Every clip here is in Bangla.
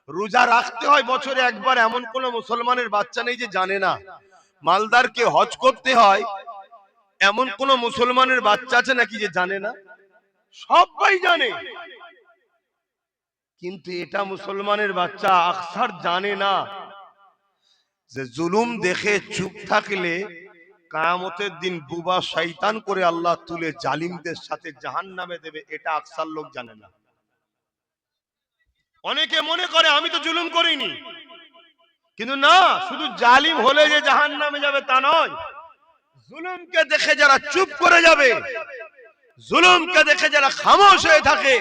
রোজা রাখতে হয় বছরে একবার, এমন কোন মুসলমানের বাচ্চা নেই যে জানে না। মালদারকে হজ করতে হয় এমন কোন মুসলমানের বাচ্চা আছে নাকি যে জানে না? সবাই জানে, কিন্তু এটা মুসলমানের বাচ্চা আকসার জানে না যে জুলুম দেখে চুপ থাকলে কিয়ামতের দিন বুবা শয়তান করে আল্লাহ তুলে জালিমদের সাথে জাহান্নামে দেবে। এটা আকসার লোক জানে না। অনেকে মনে করে আমি তো জুলুম করিনি, কিন্তু না, শুধু জালিম হলে যে জাহান্নামে যাবে তা নয়। জুলুমকে দেখে যারা চুপ করে যাবে, জুলুমকে দেখে যারা খামোশ হয়ে থাকে,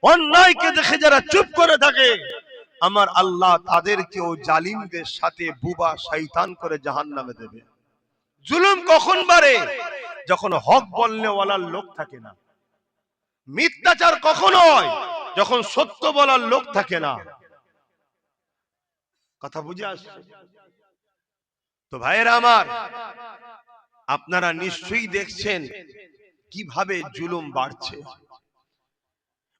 অন্যায়কে দেখে যারা চুপ করে থাকে, আমার আল্লাহ তাদেরকে ও জালিমদের সাথে বুবা শয়তান করে জাহান্নামে দেবে। জুলুম কখন বাড়ে? যখন হক বলনেওয়ালার লোক থাকে না। মিথ্যাচার কখন হয়? যখন সত্য বলার লোক থাকে না। কথা বুঝে আসছে তো ভাইয়েরা আমার? আপনারা নিশ্চয়ই দেখছেন কিভাবে জুলুম বাড়ছে,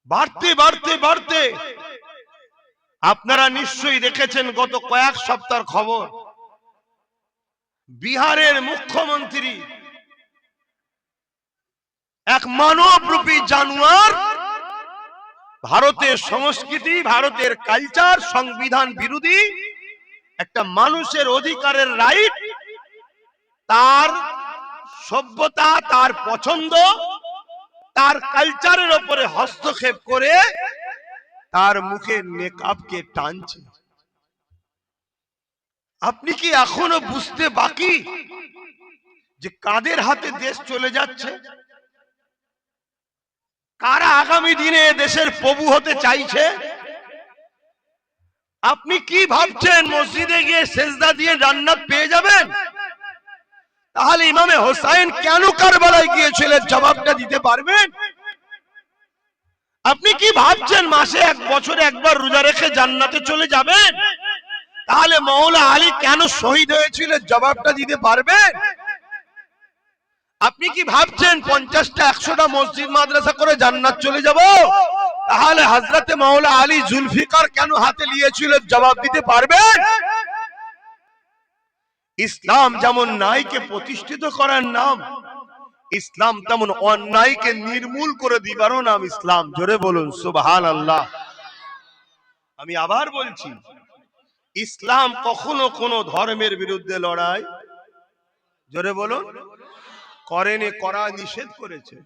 বাড়তে বাড়তে বাড়তে। আপনারা নিশ্চয়ই দেখেছেন গত কয়েক সপ্তাহের খবর, বিহারের মুখ্যমন্ত্রী এক মানবরূপী জানোয়ার, ভারতের সংস্কৃতি, ভারতের কালচার, সংবিধান বিরোধী একটা মানুষের অধিকারের রাইট, তার সভ্যতা, তার পছন্দ, তার কালচারের উপরে হস্তক্ষেপ করে তার মুখের নেকাবকে টানছে। আপনি কি এখনো বুঝতে বাকি যে কাদের হাতে দেশ চলে যাচ্ছে? কারা আগামী দিনে দেশের প্রভু হতে চাইছে? আপনি কি ভাবছেন মসজিদে গিয়ে সেজদা দিয়ে জান্নাত পেয়ে যাবেন? তাহলে ইমামে হোসাইন কেন কারবালায় গিয়েছিলেন জবাবটা দিতে পারবেন? আপনি কি ভাবছেন মাসে এক বছরে একবার রোজা রেখে জান্নাতে চলে যাবেন? তাহলে মওলা আলী কেন শহীদ হয়েছিলেন জবাবটা দিতে পারবেন? আপনি কি ভাবছেন 50টা 100টা মসজিদ মাদ্রাসা করে জান্নাত চলে যাব? তাহলে হযরতে মওলা আলী জুলফিকার কেন হাতে নিয়েছিলেন জবাব দিতে পারবেন? ইসলাম যেমন ন্যায়কে প্রতিষ্ঠিত করার নাম, ইসলাম তেমন অন্যায়কে নির্মূল করে দিবারও নাম ইসলাম। জোরে বলুন সুবহানাল্লাহ। আমি আবার বলছি, ইসলাম কখনো কোনো ধর্মের বিরুদ্ধে লড়াই, জোরে বলুন, করেনি, করা নিষেধ করেছে।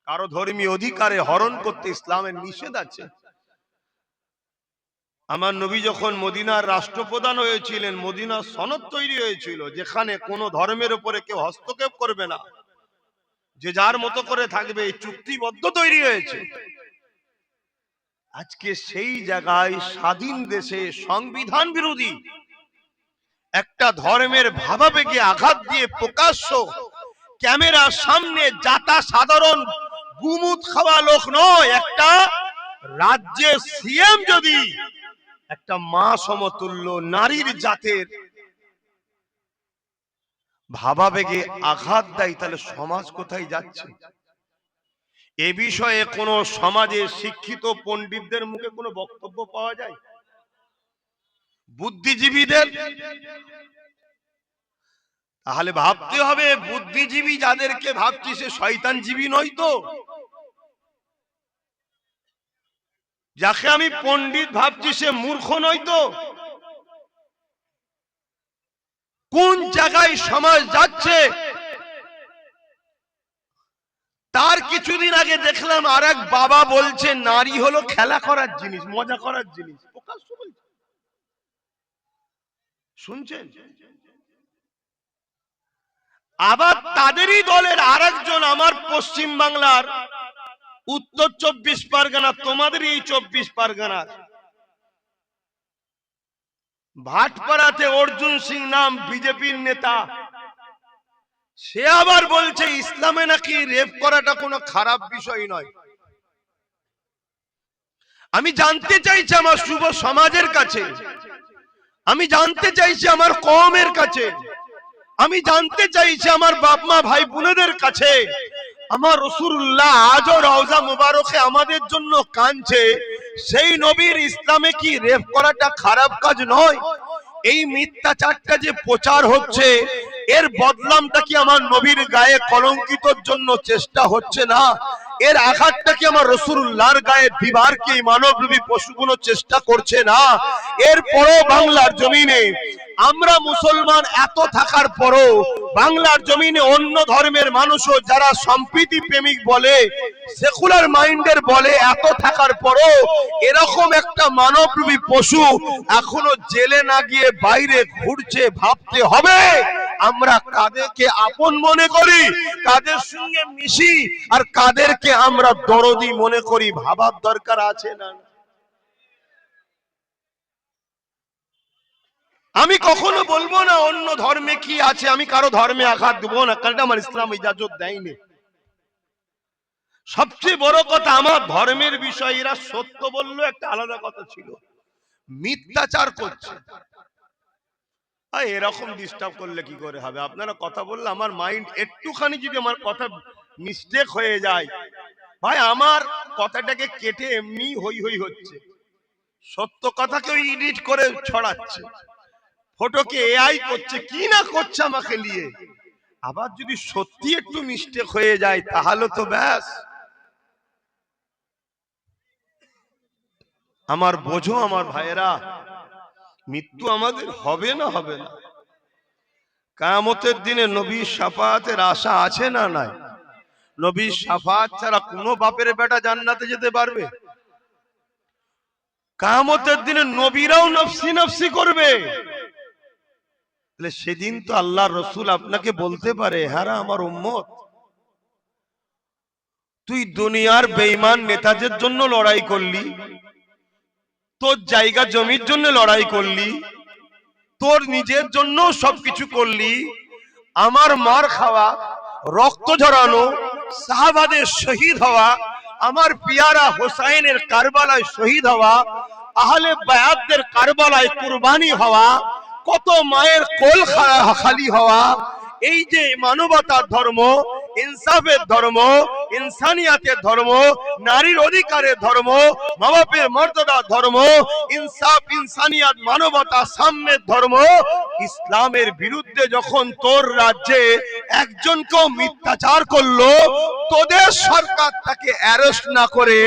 কারো ধর্মীয় অধিকারে হরণ করতে ইসলামের নিষেধ আছে। আমার নবী যখন মদিনার রাষ্ট্রপ্রধান হয়েছিলেন, মদিনার সনদ তৈরি হয়েছিল যেখানে কোনো ধর্মের উপরে কেউ হস্তক্ষেপ করবে না, যে যার মতো করে থাকবে, এই চুক্তিবদ্ধ তৈরি হয়েছে। আজকে সেই জায়গায় স্বাধীন দেশে সংবিধান বিরোধী একটা ধর্মের ভাবাবেগে আঘাত দিয়ে প্রকাশ্য ক্যামেরার সামনে যাতা সাধারণ গুমুট খাওয়া লোক নয়, একটা রাজ্যের সিএম যদি একটা মা সমতুল্য নারীর জাতের ভাবাবেগে আঘাত দেয়, তাহলে সমাজ কোথায় যাচ্ছে? এ বিষয়ে কোন সমাজের শিক্ষিত পণ্ডিতদের মুখে কোনো বক্তব্য পাওয়া যায়? বুদ্ধিজীবীদের? তাহলে ভাবতে হবে, বুদ্ধিজীবী যাদেরকে ভাবছি সে শয়তানজীবী নয় তো? যাকে আমি পণ্ডিত ভাবছি সে মূর্খ নয় তো? কোন জায়গায় সমাজ যাচ্ছে? তার কিছুদিন আগে দেখলাম আর এক বাবা বলছে নারী হলো খেলা করার জিনিস, মজা করার জিনিস। শুনছেন? আবার তাদেরই দলের আরেকজন আমার পশ্চিম বাংলার উত্তর 24 পরগনা, তোমাদের এই 24 পরগনার ভাটপাড়াতে অর্জুন সিং নাম বিজেপির নেতা, সে আবার বলছে ইসলামে নাকি রেপ করাটা কোনো খারাপ বিষয় নয়। আমি জানতে চাইছি আমার যুব সমাজের কাছে, আমি জানতে চাইছি আমার কওমের কাছে, আমি জানতে চাইছি আমার বাপ মা ভাই বোনেদের কাছে, আমার রাসূলুল্লাহ আজও রওজা মুবারকে আমাদের জন্য কাঁদছে, সেই নবীর ইসলামে কি রেপ করাটা খারাপ কাজ নয়? এই মিথ্যাচারটা যে প্রচার হচ্ছে, এর বদনামটা কি আমার নবীর গায়ে কলঙ্কিতর জন্য চেষ্টা হচ্ছে না? এর আঘাতটা কি আমার রাসূলুল্লাহর গায়ে দিবার কি মানবরূপী পশুগুলো চেষ্টা করছে না? এরপরও বাংলার জমিনে আমরা মুসলমান এত থাকার পরও বাংলার জমিনে অন্য ধর্মের মানুষও যারা সম্প্রীতি প্রেমিক বলে, সেকুলার মাইন্ডের বলে, এত থাকার পরও এরকম একটা মানবরূপী পশু এখনো জেলে না গিয়ে বাইরে ঘুরছে। ভাবতে হবে আমরা কাদেরকে আপন মনে করি, কাদের সঙ্গে মিশি, আর কাদেরকে আমরা দরদি মনে করি। ভাবার দরকার আছে না? আমি কখনো বলবো না অন্য ধর্মে কি আছে, আমি কারো ধর্মে আঘাত দেবো না, কারণ আমার ইসলাম ইজাজত দেয়নি। সবচেয়ে বড় কথা, আমার ধর্মের বিষয় এরা সত্য বললো একটা আলাদা কথা ছিল, মিথ্যাচার করছে। এরকম ডিস্টার্ব করলে কি করে হবে? আপনারা কথা বললে আমার মাইন্ড একটুখানি যদি আমার কথা মিস্টেক হয়ে যায়, ভাই আমার কথাটাকে কেটে এমনি হই হই হচ্ছে। সত্য কথাকে এডিট করে ছড়াচ্ছে, ফটোকে এআই করছে, কি না করছে আমাকে নিয়ে। আবার যদি সত্যি একটু মিস্টেক হয়ে যায় তাহলে তো ব্যাস। আমার বোঝো আমার ভাইয়েরা, মৃত্যু আমাদের হবে না হবে না? কিয়ামতের দিনে নবীর শাফাআতের আশা আছে না নাই? নবীর শাফাআত ছাড়া কোনো বাপের বেটা জান্নাতে যেতে পারবে? কিয়ামতের দিনে নবীরাও নফসি নফসি করবে। তাহলে সেদিন তো আল্লাহর রাসূল আপনাকে বলতে পারে, হ্যাঁ আমার উম্মত, তুই দুনিয়ার বেঈমান নেতাদের জন্য লড়াই করলি, তোর জায়গা জমির জন্য লড়াই করলি, তোর নিজের জন্য সবকিছু করলি, আমার মার খাওয়া, রক্ত ঝরানো, সাহাবাদের শহীদ হওয়া, আমার পিয়ারা হোসাইনের কারবালায় শহীদ হওয়া, আহলে বায়াতদের কারবালায় কুরবানি হওয়া, কত মায়ের কোল খালি হওয়া, এই যে মানবতার ধর্ম, ইনসাফের ধর্ম, ইনসানিয়াতের ধর্ম, নারীর অধিকারের ধর্ম, মা বাপের মর্যাদার ধর্ম, ইনসাফ ইনসানিয়াত মানবতা সাম্যের ধর্ম, ইসলামের বিরুদ্ধে যখন তোর রাজ্যে একজনকেও মিথ্যাচার করলো, তোদের সরকার তাকে অ্যারেস্ট না করে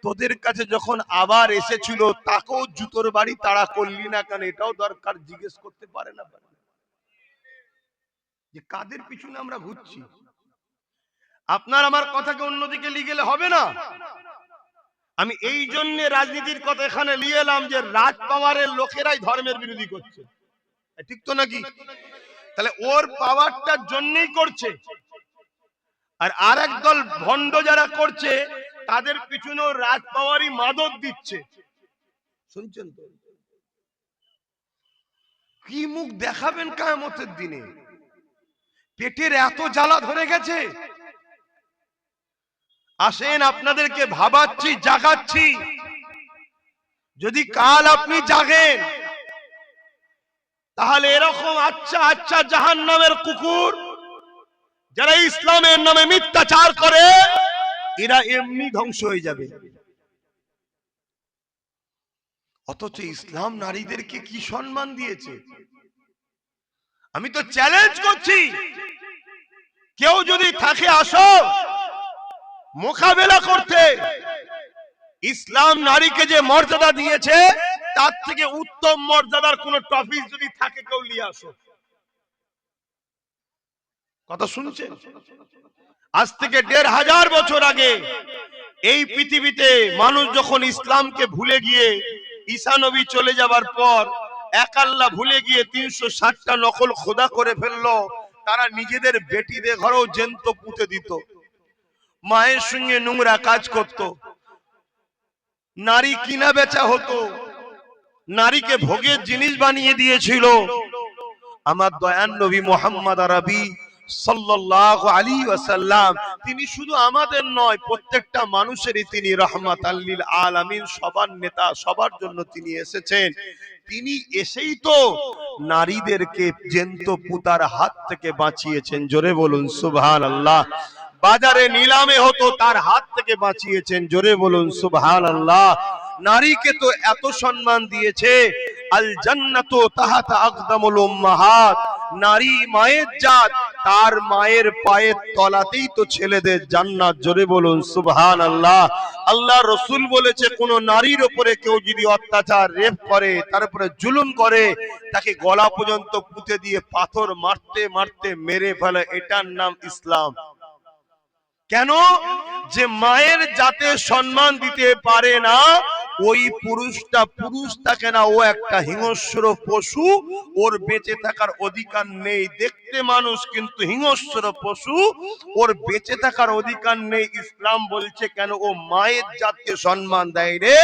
তোদের কাছে যখন আবার এসেছিল, তাকেও জুতোর বাড়ি তাড়া করলি না কেন? এটাও দরকার জিজ্ঞেস করতে পারে না যে কাদের পিছনে আমরা ঘুরছি। আপনার আমার কথাকে অন্যদিকে নিয়ে গেলে হবে না। আমি এই জন্য রাজনীতির কথা এখানে নিয়ে এলাম যে রাজ পাওয়ারের লোকেরাই ধর্মের বিরোধী করছে, ঠিক তো নাকি? তাহলে ওর পাওয়ারটার জন্যই করছে, আর আরেক দল ভণ্ড যারা করছে তাদের পিছনেও রাজ পাওয়ারই মাদক দিচ্ছে। শুনছেন তো? কি মুখ দেখাবেন কিয়ামতের দিনে? পেটের এত জ্বালা ধরে গেছে। আসেন আপনাদেরকে ভাবাচ্ছি, জাগাচ্ছি। যদি কাল আপনি জাগেন তাহলে এরকম আচ্ছা আচ্ছা জাহান্নামের কুকুর যারা ইসলামের নামে মিথ্যাচার করে, এরা এমনি ধ্বংস হয়ে যাবে। অথচ ইসলাম নারীদেরকে কি সম্মান দিয়েছে। আমি তো চ্যালেঞ্জ করছি, কেউ যদি থাকে আসো মোকাবেলা করতে। ইসলাম নারীকে যে মর্যাদা দিয়েছে তার থেকে উত্তম মর্যাদার কোন টপিক যদি থাকে কেউ নিয়ে আসো। কথা শুনছেন? আজ থেকে ১৫০০ বছর আগে এই পৃথিবীতে মানুষ যখন ইসলামকে ভুলে গিয়ে ঈসা নবী চলে যাবার পর এক আল্লাহ ভুলে গিয়ে ৩৬০টা নকল খোদা করে ফেললো, তারা নিজেদের বেটিদের ঘরেও জ্যান্ত পুঁতে দিত, মায়ের সঙ্গে নোংরা কাজ করত, নারী কিনা বেচা হতো, নারীকে ভোগের জিনিস বানিয়ে দিয়েছিল। আমার দয়ান নবী মুহাম্মদ আরবি সাল্লাল্লাহু আলাইহি ওয়াসাল্লাম, তিনি শুধু আমাদের নয় প্রত্যেকটা মানুষেরই তিনি রাহমাতাল লিল আলামিন, সবার নেতা, সবার জন্য তিনি এসেছেন। তিনি এসেই তো নারীদেরকে জ্যান্ত পুতার হাত থেকে বাঁচিয়েছেন। জোরে বলুন সুবহানাল্লাহ। বাজারে নিলামে হতো তার হাত থেকে বাঁচিয়েছেন। জোরে বলুন সুবহানাল্লাহ। নারীকে তো এত সম্মান দিয়েছে, আল জান্নাতু তাহাতা আকদামুল উম্মাহাত, নারী মায়ের জাত, তার মায়ের পায়ের তলাতেই তো ছেলেদের জান্নাত। জোরে বলুন সুবহানাল্লাহ। আল্লাহ রাসূল বলেছে, কোন নারীর উপরে কেউ যদি অত্যাচার, রেপ করে, তার উপরে জুলুম করে, তাকে গলা পর্যন্ত পুঁতে দিয়ে পাথর মারতে মারতে মেরে ফেলে, এটার নাম ইসলাম। কেন? যে মায়ের জাতে সম্মান দিতে পারে না, ওই পুরুষটা পুরুষ থাকে না, ও একটা হিংস্র পশু, ওর বেঁচে থাকার অধিকার নেই। দেখতে মানুষ কিন্তু হিংস্র পশু, ওর বেঁচে থাকার অধিকার নেই। ইসলাম বলছে কেন? ও মায়ের জাতকে সম্মান দেয় রে।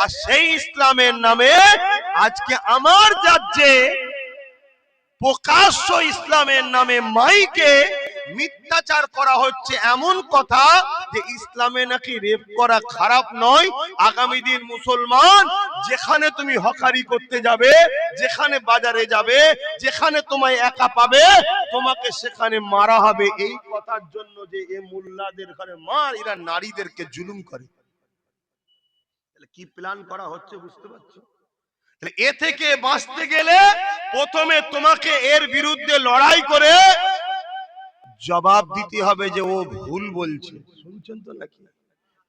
আর সেই ইসলামের নামে আজকে আমার রাজ্যে প্রকাশ্য ইসলামের নামে মাইকে মিথ্যাচার করা হচ্ছে। এমন কথা যে ইসলামে নাকি রেপ করা খারাপ নয়। আগামী দিন মুসলমান, যেখানে তুমি হকারি করতে যাবে, যেখানে বাজারে যাবে, যেখানে তোমায় একা পাবে, তোমাকে সেখানে মারা হবে এই কথার জন্য যে এ মোল্লাদের ঘরে মার, এরা নারীদেরকে জুলুম করে। কি প্ল্যান করা হচ্ছে বুঝতে পারছো? এ থেকে বাঁচতে গেলে প্রথমে তোমাকে এর বিরুদ্ধে লড়াই করে জবাব দিতে হবে যে ও ভুল বলছে। শুনছেন তো নাকি?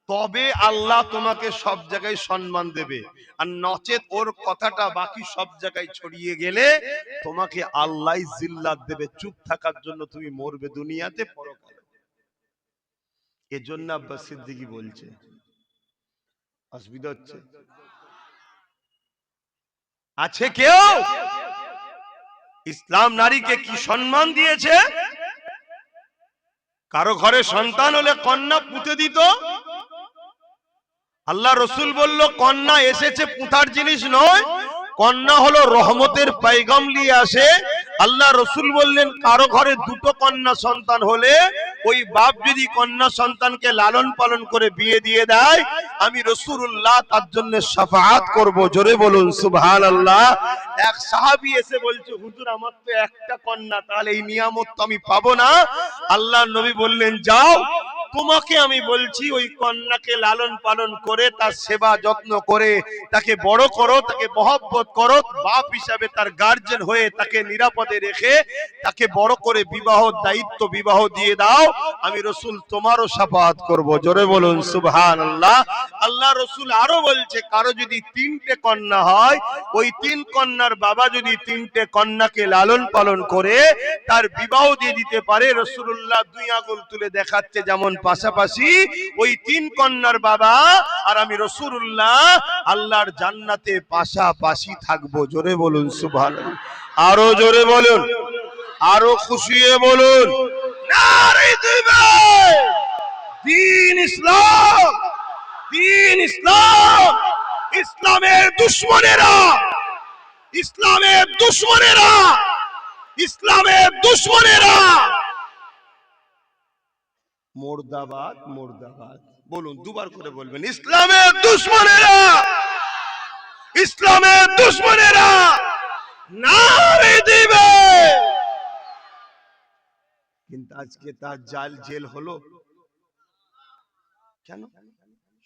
তবে আল্লাহ তোমাকে সব জায়গায় সম্মান দেবে। আর নচেত ওর কথাটা বাকি সব জায়গায় ছড়িয়ে গেলে তোমাকে আল্লাহ জিল্লাত দেবে। চুপ থাকার জন্য তুমি মরবে দুনিয়াতে, পরকালে। এজন্য আব্বাস সিদ্দিকী বলছে, অসুবিধা হচ্ছে? আছে কেউ? ইসলাম নারীকে কি সম্মান দিয়েছে? কারো ঘরে সন্তান হলে কন্যা পুঁতে দিত। আল্লাহ রসুল বলল, কন্যা এসেছে পুঁতার জিনিস নয়, কন্যা হলো রহমতের পয়গাম নিয়ে আসে। আল্লাহ রসুল বললেন, কারো ঘরে দুটো কন্যা সন্তান হলে ওই বাপ যদি কন্যা সন্তানকে লালন পালন করে বিয়ে দিয়ে দেয়, আমি রাসূলুল্লাহ তার জন্য শাফাআত করব। জোরে বলুন সুবহানাল্লাহ। এক সাহাবী এসে বলছে, হুজুর আমার তো একটা কন্যা, তাহলে এই নিয়ামত তো আমি পাবো না। আল্লাহর নবী বললেন, যাও, তোমাকে আমি বলছি ওই কন্যাকে লালন পালন করে, তার সেবা যত্ন করে তাকে বড় করো, তাকে মহব্বত করো, বাপ হিসাবে তার গার্জেন হয়ে তাকে নিরাপদে রেখে তাকে বড় করে বিবাহ দায়িত্ব বিবাহ দিয়ে দাও, আমি রাসূল তোমারও শাফাআত করব। জোরে বলুন সুবহানাল্লাহ। আল্লাহ রাসূল আরো বলছে, কারো যদি তিনটে কন্যা হয়, ওই তিন কন্যার বাবা যদি তিনটে কন্যাকে লালন পালন করে তার বিবাহ দিয়ে দিতে পারে, রাসূলুল্লাহ দুই আঙ্গুল তুলে দেখাচ্ছে যেমন পাশাপাশি ওই তিন কন্যার বাবা আর আমি রাসূলুল্লাহ আল্লাহর জান্নাতে পাশাপাশি থাকবো। জোরে বলুন সুবহানাল্লাহ। আরো জোরে বলুন, আরো খুশি হয়ে বলুন, নারে তাকবীর। দ্বীন ইসলাম, দ্বীন ইসলাম। ইসলামের দুশমনেরা, ইসলামের দুশমনেরা, ইসলামের দুশমনেরা মুর্দাবাদ, মুর্দাবাদ। বলুন, দুবার করে বলবেন, ইসলামের দুশমনেরা, ইসলামের দুশমনেরা নারে দিবে। কিন্তু আজকে তার জাল জেল হলো কেন?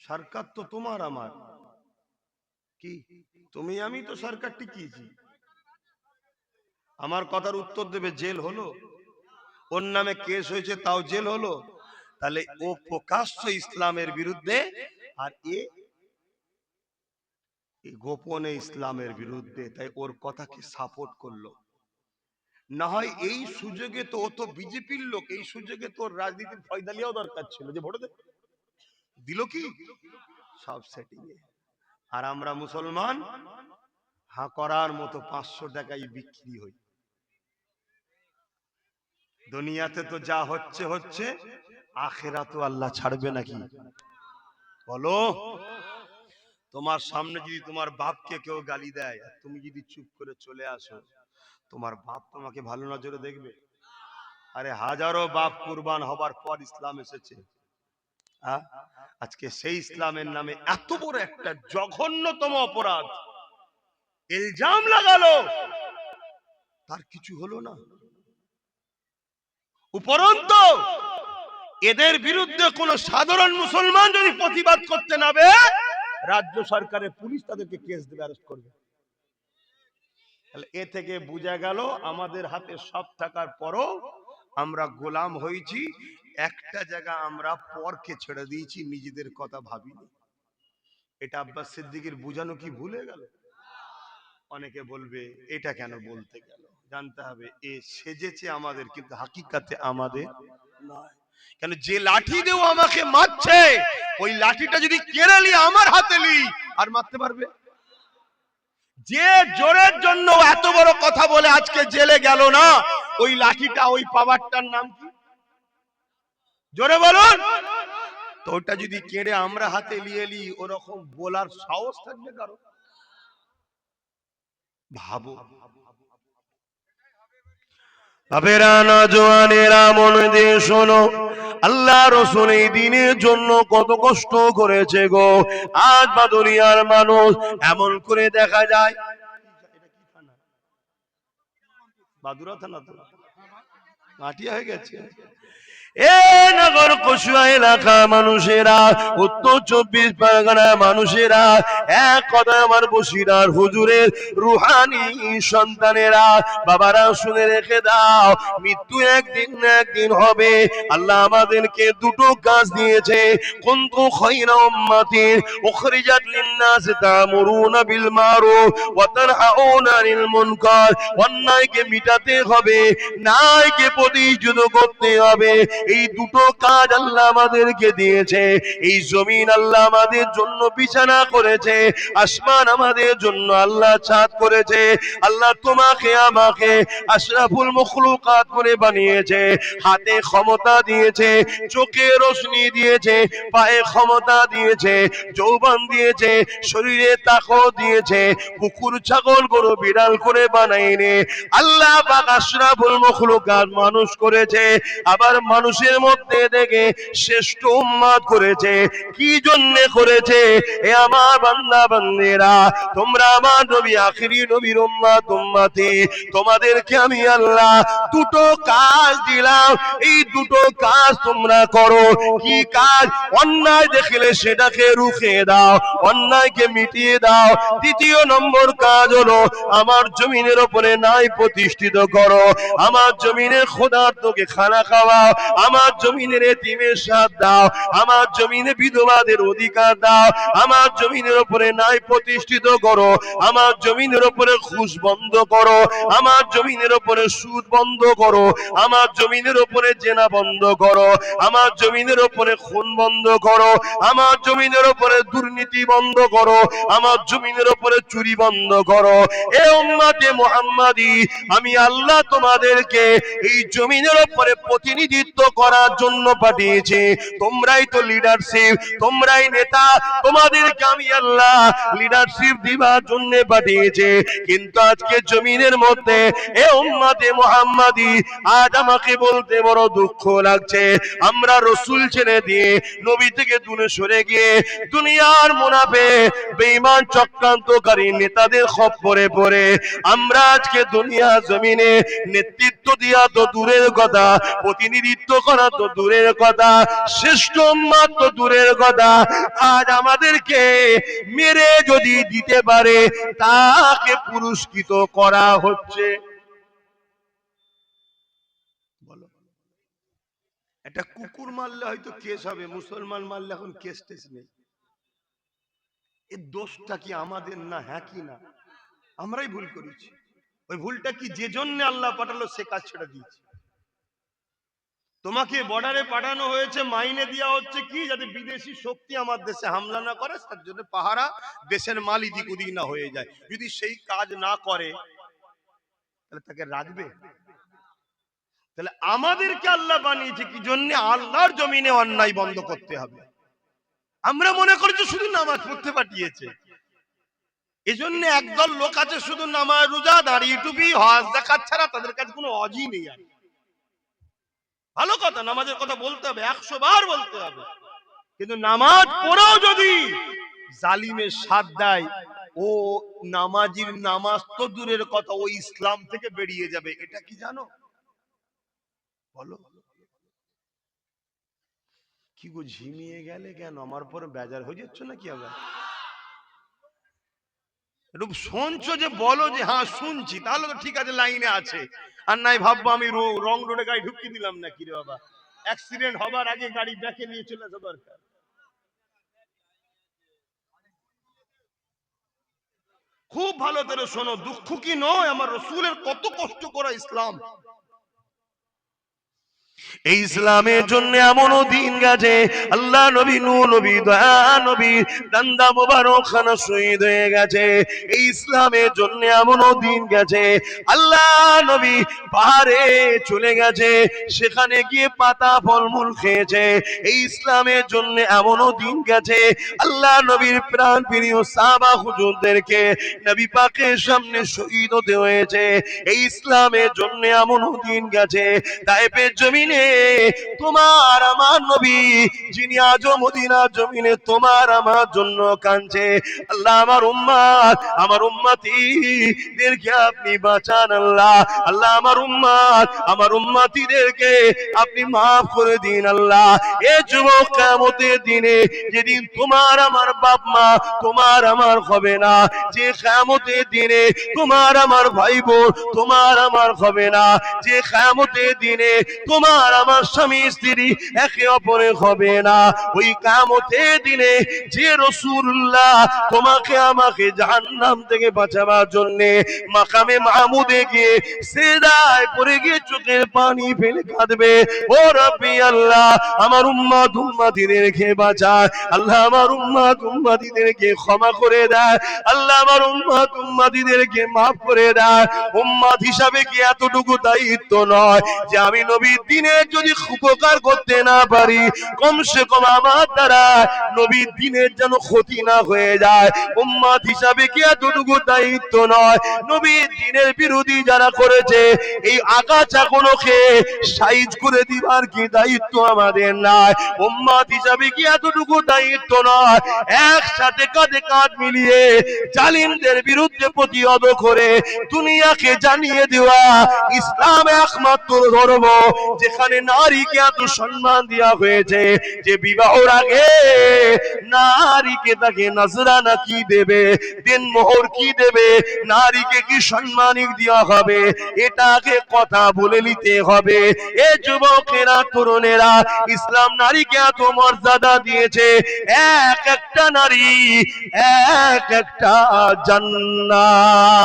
সরকার তো তোমার আমার, কি তুমি আমি তো সরকার টিকিয়েছি। আমার কথার উত্তর দেবে, জেল হলো? ওর নামে কেস হয়েছে তাও জেল হলো? তাহলে ও প্রকাশ্য ইসলামের বিরুদ্ধে, আর এ গোপনে ইসলামের বিরুদ্ধে, তাই ওর কথাকে সাপোর্ট করলো। না হয় এই সুযোগে তো ও তো বিজেপির লোক, এই সুযোগে তোর রাজনীতির ফয়দা লিয়াও দরকার ছিল, যে ভোট দিল কি সব সেটিং এ। আর আমরা মুসলমান হা করার মতো 500 টাকায় বিক্রি হই। দুনিয়াতে তো যা হচ্ছে হচ্ছে, আখিরাতে আল্লাহ ছাড়বে নাকি? বলো। তোমার সামনে যদি তোমার বাপকে কেউ গালি দেয় আর তুমি যদি চুপ করে চলে আসো, তোমার বাপ তোমাকে ভালো নজরে দেখবে? আরে হাজারো বাপ কুরবান হবার পর ইসলাম এসেছে। আজকে সেই ইসলামের নামে এত বড় একটা জঘন্যতম অপরাধ ইলজাম লাগালো, তার কিছু হলো না। উপরন্তু এদের বিরুদ্ধে কোন সাধারণ মুসলমান যদি প্রতিবাদ করতে নাবে, রাজ্য সরকারের পুলিশ তাদেরকে কেস দেবে, অ্যারেস্ট করবে। তাহলে এ থেকে বোঝা গেল আমাদের হাতে সব থাকার পরও আমরা গোলাম হয়েছি। একটা জায়গা আমরা পরকে ছেড়ে দিয়েছি, নিজেদের কথা ভাবিনি। এটা আব্বাস সিদ্দিকীর বুঝানো কি ভুলে গেল? অনেকে বলবে এটা কেন বলতে গেল। জানতে হবে এ সেজেছে আমাদের, কিন্তু হাকিকাতে আমাদের নয়। কেন যে লাঠি দেও আমাকে মারছে, ওই লাঠিটা যদি কেড়ে লি আমার হাতে লি, আর মারতে পারবে? যে জোরের জন্য এত বড় কথা বলে আজকে জেলে গেল না, ওই লাঠিটা ওই পাওয়ারটার নাম কি? জোরে বলুন। তো ওটা যদি কেড়ে আমরা হাতে নিয়ে লি, ওরকম বলার সাহস থাকবে কারো? ভাবো। বাবেরা, নওজওয়ানেরা, মন দিয়ে শোনো, আল্লাহ রাসূল এই দিনের জন্য কত কষ্ট করেছে গো। আজ বা দুনিয়ার মানুষ এমন করে দেখা যায়, বাদুরা থানা তো মাটিয়া হয়ে গেছে। এ নগর কসুয়া এলাকা মানুষেরা, উত্তর 24 পরগনা মানুষেরা, এক কথা আমার বসিরার হুজুরের রুহানি সন্তানেরা, বাবারা শুনে রেখে দাও, মৃত্যু একদিন না একদিন হবে। আল্লাহ আমাদেরকে দুটো কাজ দিয়েছে। কুনতু খায়রা উম্মাতিন উখরিজাত লিন-নাস তা'মুরুনা বিল মারুফ ওয়া তানহাউনা আনিল মুনকার। অন্যায়কে মিটাতে হবে, ন্যায়কে প্রতিষ্ঠিত করতে হবে। এই দুটো কাজ আল্লাহ আমাদেরকে দিয়েছে। এই জমিন আল্লাহ আমাদের জন্য বিছানা করেছে, আসমান আমাদের জন্য আল্লাহ ছাদ করেছে। আল্লাহ তোমাকে আমাকে আশরাফুল মখলুকাত করে বানিয়েছে। হাতে ক্ষমতা দিয়েছে, চোখে রোশনি দিয়েছে, পায়ে ক্ষমতা দিয়েছে, যৌবন দিয়েছে, শরীরে তাকত দিয়েছে। কুকুর ছাগল গরু বিড়াল করে বানাইনি। আল্লাহ পাক আশরাফুল মখলুকাত মানুষ করেছে, আবার মানুষের মধ্যে থেকে শ্রেষ্ঠ উম্মত করেছে। কি জন্য করেছে? এ আমার বান্দা বান্দিরা, তোমরা আমার নবী আখিরি নবীর উম্মত উম্মতি, তোমাদেরকে আমি আল্লাহ দুটো কাজ দিলাম। এই দুটো কাজ তোমরা করো। কি কাজ? অন্যায় দেখলে সেটাকে রুখে দাও, অন্যায়কে মিটিয়ে দাও। দ্বিতীয় নম্বর কাজ হলো আমার জমিনের উপরে ন্যায় প্রতিষ্ঠিত করো। আমার জমিনের খোদার্থকে খানা খাওয়াও, আমার জমিনের এতিমের সাথ দাও, আমার জমিনে বিধবাদের অধিকার দাও, আমার জমিনের উপরে ন্যায় প্রতিষ্ঠিত করো, আমার জমিনের উপরে ঘুষ বন্ধ করো, আমার জমিনের উপরে সুদ বন্ধ করো, আমার জমিনের উপরে জেনা বন্ধ করো, আমার জমিনের উপরে খুন বন্ধ করো, আমার জমিনের উপরে দুর্নীতি বন্ধ করো, আমার জমিনের উপরে চুরি বন্ধ করো। এ উম্মতে মুহাম্মাদি, আমি আল্লাহ তোমাদেরকে এই জমিনের উপরে প্রতিনিধিত্ব করার জন্য পাঠিয়েছি। তোমরাই তো লিডারশিপ, তোমরাই নেতা, তোমাদেরকে আমি আল্লাহ লিডারশিপ দিবার জন্য পাঠিয়েছি। কিন্তু আজকে জমিনের মধ্যে এ উম্মতে মুহাম্মাদি, আজ আমাকে বলতে বড় দুঃখ লাগছে, আমরা রসুল ছেড়ে দিয়ে নবী থেকে দূরে সরে গিয়ে দুনিয়ার মুনাফিক বেঈমান চক্রান্তকারী নেতাদের খপ্পরে পড়ে আমরা আজকে দুনিয়া জমিনে নেতৃত্ব দিয়া তো দূরের কথা, প্রতিনিধিত্ব করা তো দূরের কথা, শ্রেষ্ঠ উম্মত তো দূরের কথা, আজ আমাদেরকে মেরে যদি দিতে পারে তাকে পুরস্কৃত করা হচ্ছে। বলো, একটা কুকুর মারলে হয়তো কেস হবে, মুসলমান মারলে এখন কেস টেস নেই। এর দোষটা কি আমাদের না? হ্যাঁ কি না? আমরাই ভুল করেছি। ওই ভুলটা কি? যে জন্য আল্লাহ পাঠালো সে কাজ ছেড়ে দিয়েছে। তোমাকে বর্ডারে পাঠানো হয়েছে, মাইনে দেওয়া হচ্ছে কি? যাতে বিদেশি শক্তি আমার দেশে হামলা না করে, তার জন্য পাহারা, দেশের মাল ইদিক ওদিক না হয়ে যায়। যদি সেই কাজ না করে তাহলে তাকে রাখবে? তাহলে আমাদেরকে আল্লাহ বানিয়েছে কি জন্য? আল্লাহর জমিনে অন্যায় বন্ধ করতে হবে। আমরা মনে করি যে শুধু নামাজ পড়তে পাঠিয়েছে। এজন্য একদল লোক আছে শুধু নামাজ রোজা দাঁড়িয়ে টুপি হজ যাকাত ছাড়া তাদের কাছে কোনো হজই নেই। আর ভালো কথা, নামাজের কথা বলতে হবে, 100 বার বলতে হবে, কিন্তু নামাজ পড়েও যদি জালিমের সাথ দেয়, ও নামাজির নামাজ তো দূরের কথা, ও ইসলাম থেকে বেরিয়ে যাবে। এটা কি জানো? বলো। কি গো ঝিমিয়ে গেলে কেন? আমার পরে বেজার হয়ে যাচ্ছে নাকি আবার? একটু শুনছো যে বলো যে হ্যাঁ শুনছি, তাহলে তো ঠিক আছে, লাইনে আছে। আর নাই ভাববো আমি রং রোডে গাড়ি ঢুকিয়ে দিলাম নাকি রে বাবা। অ্যাক্সিডেন্ট হবার আগে গাড়ি ব্যাকে নিয়ে চলে আসা দরকার। খুব ভালো করে শোনো, দুঃখ কি নয়, আমার রসুলের কত কষ্ট করা ইসলাম। এই ইসলামের জন্য এমনও দিন গেছে, আল্লাহ নবী নূহ নবী দয়া নবী দান্দা মোবারক খানা শহীদ হয়ে গেছে। এই ইসলামের জন্য এমনও দিন গেছে, আল্লাহ নবী পাহাড়ে চলে গেছে, সেখানে গিয়ে পাতা ফলমূল খেয়েছে। এই ইসলামের জন্য এমনও দিন গেছে, আল্লাহ নবীর প্রাণ প্রিয় সাহাবা হুজুরদেরকে নবী পাকের সামনে শহীদ হতে হয়েছে। এই ইসলামের জন্য এমনও দিন গেছে, তাইফের জমিনে তোমার আমার নবী যিনি আজও মদিনার জমিনে তোমার আমার জন্য কাঁদছে, আল্লাহ আমার উম্মত আমার উম্মতিদেরকে আপনি বাঁচান আল্লাহ। আল্লাহ আমার উম্মত আমার উম্মতিদেরকে আপনি মাফ করে দিন আল্লাহ। এ যুবক, কিয়ামতের দিনে যেদিন তোমার আমার বাপ মা তোমার আমার হবে না, যে কিয়ামতের দিনে তোমার আমার ভাই বোন তোমার আমার হবে না, যে কিয়ামতের দিনে তোমার আমার স্বামী স্ত্রী একে অপরের হবে না, ওই কিয়ামতের দিনে যে রাসূলুল্লাহ তোমাকে আমাকে জাহান্নাম থেকে বাঁচাবার জন্য মাকামে মাহমুদে গিয়ে সিজদায় পড়ে গিয়ে চোখের পানি ফেলে কাঁদবে, ও রব্বি আল্লাহ আমার উম্মত উম্মতিদেরকে বাঁচায়, আল্লাহ আমার উম্মত উম্মতিদেরকে ক্ষমা করে দেয়, আল্লাহ আমার উম্মত উম্মতিদেরকে মাফ করে দেয়। উম্মত হিসাবে কি এতটুকু দায়িত্ব নয় যে আমি নবীর দিনের যদি উপকার করতে না পারি, কমসে কম আমার দ্বারা নবীর দিনের যেন ক্ষতি না হয়ে যায়? উম্মত হিসাবে কি এতটুকু দায়িত্ব নয় নবীর দিনের বিরোধী যারা করেছে এই আগাছাগুলোকে সাইজ করে দিবার কি দায়িত্ব আমাদের নাই? উম্মত হিসাবে কি এতটুকু দায়িত্ব নয় একসাথে কাঁধে কাঁধ মিলিয়ে জালিমদের বিরুদ্ধে প্রতিহত করে দুনিয়াকে জানিয়ে দেওয়া ইসলাম একমাত্র ধর্ম যেখানে নারীকে এত সম্মান দেওয়া হয়েছে যে বিবাহের আগে নারীকে তাকে নজরানা কি দেবে, দেনমোহর কি দেবে, নারীকে কি সম্মানিক দেওয়া হবে, এটাকে কথা বলে নিতে হবে। এ যুবকেরা তরুণেরা, ইসলাম নারীকে এত মর্যাদা দিয়েছে, এক একটা নারী এক একটা জান্নাত।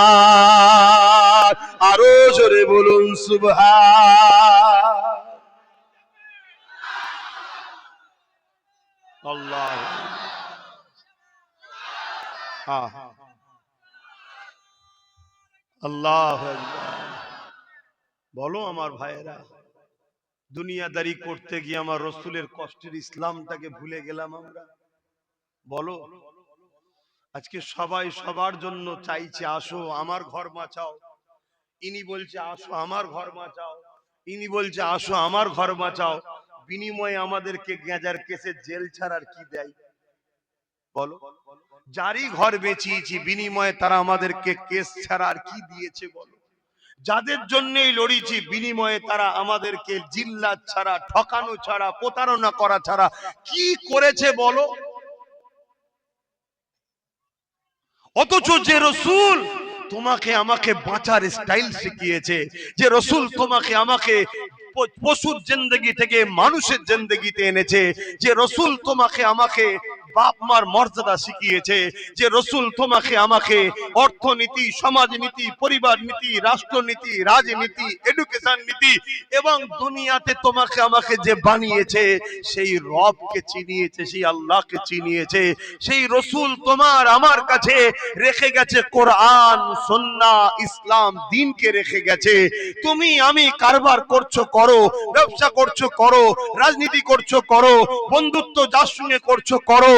আরো জোরে বলুন সুবহান আল্লাহ। আল্লাহ বলো আমার ভাইয়েরা, দুনিয়াদারি করতে গিয়ে আমার রসুলের কষ্টের ইসলামটাকে ভুলে গেলাম আমরা। বলো, আজকে সবাই সবার জন্য চাইছে আসো আমার ঘর বাঁচাও, ইনি বলছে আসো আমার ঘর বাঁচাও, ইনি বলছে আসো আমার ঘর বাঁচাও, বিনিময়ে আমাদেরকে গেঁজার কেসে জেল ছাড়ার কি দেয়? বলো, যারই ঘর বেঁচিয়েছি বিনিময়ে তারা আমাদেরকে কেস ছাড়ার কি দিয়েছে? বলো, যাদের জন্যই লড়িছি বিনিময়ে তারা আমাদেরকে জিল্লাত ছাড়া, ঠকানো ছাড়া, প্রতারণা করা ছাড়া কি করেছে? বলো। অথচ যে রসুল তোমাকে আমাকে বাঁচার স্টাইল শিখিয়েছে, যে রসুল তোমাকে আমাকে পশুর জিন্দেগি থেকে মানুষের জিন্দেগিতে এনেছে, যে রসুল তোমাকে আমাকে বাপ মার মর্যাদা শিখিয়েছে, যে রসুল তোমাকে আমাকে অর্থনীতি, সমাজনীতি, পরিবার নীতি, রাষ্ট্রনীতি, রাজনীতি, এডুকেশন নীতি এবং দুনিয়াতে তোমাকে আমাকে যে বানিয়েছে সেই রবকে চিনিয়েছে, সেই আল্লাহকে চিনিয়েছে, সেই রসুল তোমার আমার কাছে রেখে গেছে কোরআন, সুন্নাহ, ইসলাম, দ্বীনকে রেখে গেছে। তুমি আমি কারবার করছো করো, ব্যবসা করছো করো, রাজনীতি করছো করো, বন্ধুত্ব যার সঙ্গে করছো করো,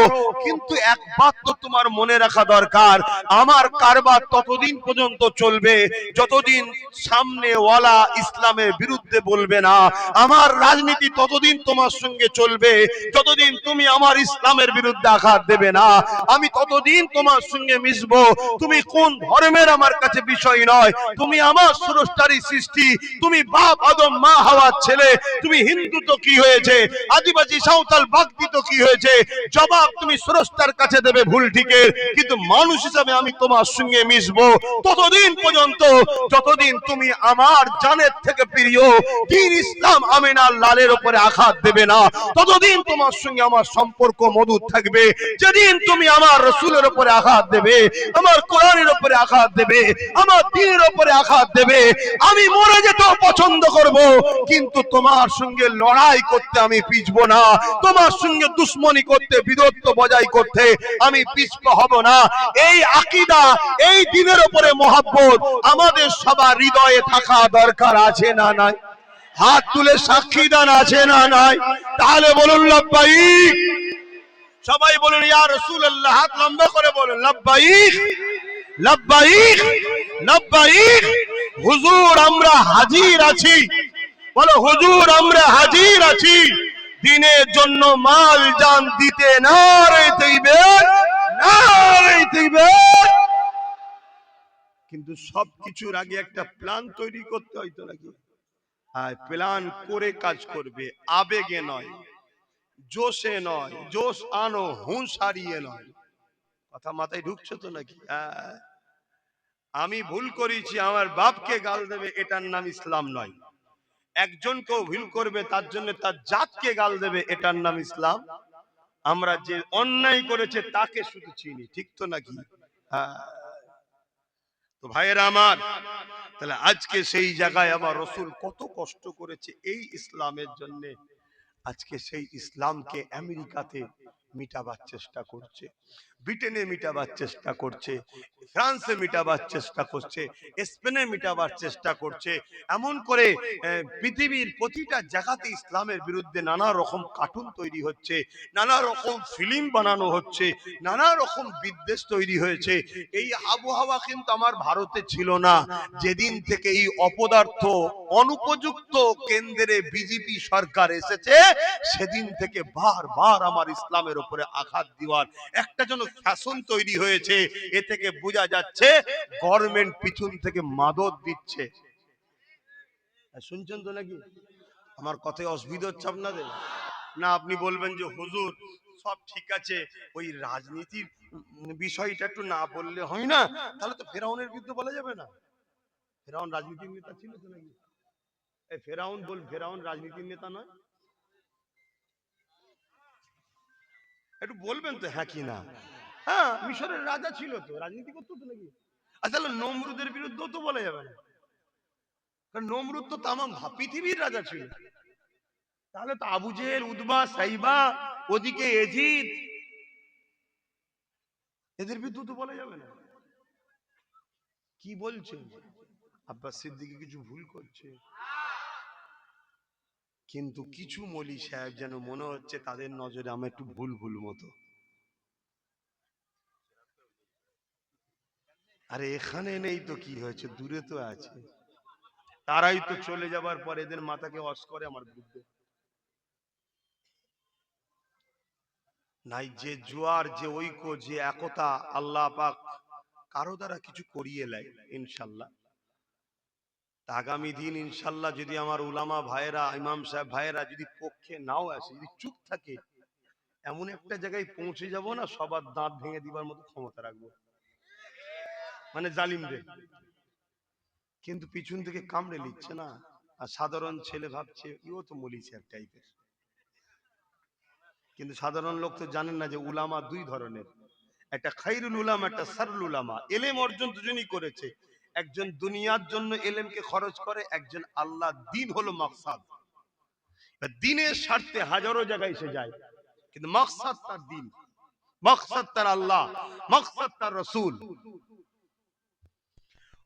কিন্তু একবার তো তোমার মনে রাখা দরকার, আমার কারবার ততদিন পর্যন্ত চলবে যতদিন সামনে ওয়ালা ইসলামের বিরুদ্ধে বলবে না। আমার রাজনীতি ততদিন তোমার সঙ্গে চলবে যতদিন তুমি আমার ইসলামের বিরুদ্ধে আঘাত দেবে না। আমি ততদিন তোমার সঙ্গে মিশবো। তুমি কোন ধর্মের আমার কাছে বিষয় নয়, তুমি আমার স্রষ্টারই সৃষ্টি। তুমি বাপ আদম মা হাওয়ার ছেলে। তুমি হিন্দু তো কি হয়েছে, আদিবাসী সাঁওতাল বাগদি তো কি হয়েছে, জবাব তুমি স্রষ্টার কাছে দেবে ভুল ঠিকের। কিন্তু মানুষ হিসাবে আমি তোমার সঙ্গে মিশবো ততদিন পর্যন্ত যতদিন তুমি আমার জানের থেকে প্রিয় দ্বীন ইসলাম আমিনার লালের উপরে আঘাত দেবে না, ততদিন তোমার সঙ্গে আমার সম্পর্ক মধুর থাকবে। যেদিন তুমি আমার রাসূলের উপরে আঘাত দেবে, আমার কোরআনের উপরে আঘাত দেবে, আমার দ্বীনের উপরে আঘাত দেবে, আমি মরে যেতেও পছন্দ করব, কিন্তু তোমার সঙ্গে লড়াই করতে আমি পিছবো না। তোমার সঙ্গে দুশ্মনী করতে, বিরোধ বজায় করতে আমি পিছপা হব না। এই আকীদা, এই দ্বীনের উপরে মহব্বত আমাদের সবার হৃদয়ে থাকা দরকার আছে না নাই? হাত তুলে সাক্ষী দান আছে না নাই? তাহলে বলুন লাব্বাইক। সবাই বলুন ইয়া রাসূলুল্লাহ, হাত লম্বা করে বলুন লাব্বাইক লাব্বাইক লাব্বাইক। হুজুর আমরা হাজির আছি, বলো হুজুর আমরা হাজির আছি দ্বীনের জন্য মাল জান দিতে। নারে তাকবীর, নারে তাকবীর। কিন্তু সবকিছুর আগে একটা প্ল্যান তৈরি করতে হয় তো নাকি? হ্যাঁ, প্ল্যান করে কাজ করবে, আবেগে নয়, জোশে নয়। জোশ আনো, হুঁশ হারিয়ে নয়। কথা মাথায় ঢুকছে তো নাকি? আমি ভুল করেছি, আমার বাপকে গাল দেবে, এটার নাম ইসলাম নয়। একজনকেও ভুল করবে তার জন্য তার জাতকে গাল দেবে, এটার নাম ইসলাম। আমরা যে অন্যায় করেছে তাকে শুধু চিনি, ঠিক তো নাকি? হ্যাঁ। তো ভাইয়েরা আমার, তাহলে আজকে সেই জায়গায় আমার রাসূল কত কষ্ট করেছে এই ইসলামের জন্য। আজকে সেই ইসলামকে আমেরিকাতে মিটাবার চেষ্টা করছে, ব্রিটেনে মিটাবার চেষ্টা করছে, ফ্রান্সে মিটাবার চেষ্টা করছে, স্পেনে মিটাবার চেষ্টা করছে। এমন করে পৃথিবীর প্রতিটা জায়গাতে ইসলামের বিরুদ্ধে নানা রকম কার্টুন তৈরি হচ্ছে, নানা রকম ফিল্ম বানানো হচ্ছে, নানা রকম বিদ্বেষ তৈরি হয়েছে। এই আবহাওয়া কিন্তু আমার ভারতে ছিল না। যেদিন থেকে এই অপদার্থ অনুপযুক্ত কেন্দ্রে বিজেপি সরকার এসেছে, সেদিন থেকে বারবার আমার ইসলামের উপরে আঘাত দেওয়ার একটা যেন ফ্যাশন তৈরি হয়েছে। এ থেকে বোঝা যাচ্ছে গভর্নমেন্ট পিছন থেকে মাদক দিচ্ছে। শুনছেন তো নাকি? আমার কথায় অসুবিধা হচ্ছে আপনাদের? না আপনি বলবেন যে হুজুর সব ঠিক আছে, ওই রাজনীতির বিষয়টা একটু না বললে হয় না? তাহলে তো ফেরাউনের বিরুদ্ধে বলা যাবে না? ফেরাউন রাজনীতির নেতা ছিল তো নাকি? ফেরাউন রাজনীতির নেতা নয়? একটু বলবেন তো হ্যাঁ কি না? হ্যাঁ, মিশরের রাজা ছিল তো, রাজনীতি করতো তো নাকি? আসলে নমরুদের বিরুদ্ধেও তো বলা যাবে না, কারণ নমরুদ তো তামাম পৃথিবীর রাজা ছিল। তাহলে তো আবু জেহেল, উতবা, সাইবা, ওদিকে এজিদ, এদের বিরুদ্ধে তো বলা যাবে না। কি বলছেন? আব্বাস সিদ্দিকী কিছু ভুল করছে, কিন্তু কিছু মৌলী সাহেব যেন মনে হচ্ছে তাদের নজরে আমরা একটু ভুল ভুল মতো। আরে এখানে নেই তো কি হয়েছে, দূরে তো আছে। তারাই তো চলে যাবার পর এদের মাথাকে ওয়াশ করে আমার বিরুদ্ধে। নাই যে জোয়ার, যে ঐক্য, যে একতা আল্লাহ পাক কারো দ্বারা কিছু করিয়ে নেয় ইনশাল্লাহ। আগামী দিন ইনশাল্লাহ যদি আমার উলামা ভাইয়েরা, ইমাম সাহেব ভাইয়েরা যদি পক্ষে নাও আসে, যদি চুপ থাকে, এমন একটা জায়গায় পৌঁছে যাব না, সবার দাঁত ভেঙে দিবার মতো ক্ষমতা রাখবো, মানে জালিমদের। কিন্তু পিছন থেকে কামড়ে নিচ্ছে না, আর সাধারণ ছেলে ভাবছে ইও তো মলি সাহেব টাইপের। কিন্তু সাধারণ লোক তো জানেন না যে উলামা দুই ধরনের, একটা খাইরুল উলামা, একটা সারুল উলামা। এলেম অর্জন দুজনই করেছে, একজন দুনিয়ার জন্য এলেমকে খরচ করে, একজন আল্লাহ দ্বীন হলো মাকসাদ। দ্বীনের স্বার্থে হাজারো জায়গায় সে যায়, কিন্তু মাকসাদ তার দ্বীন, মাকসাদ তার আল্লাহ, মাকসাদ তার রাসূল।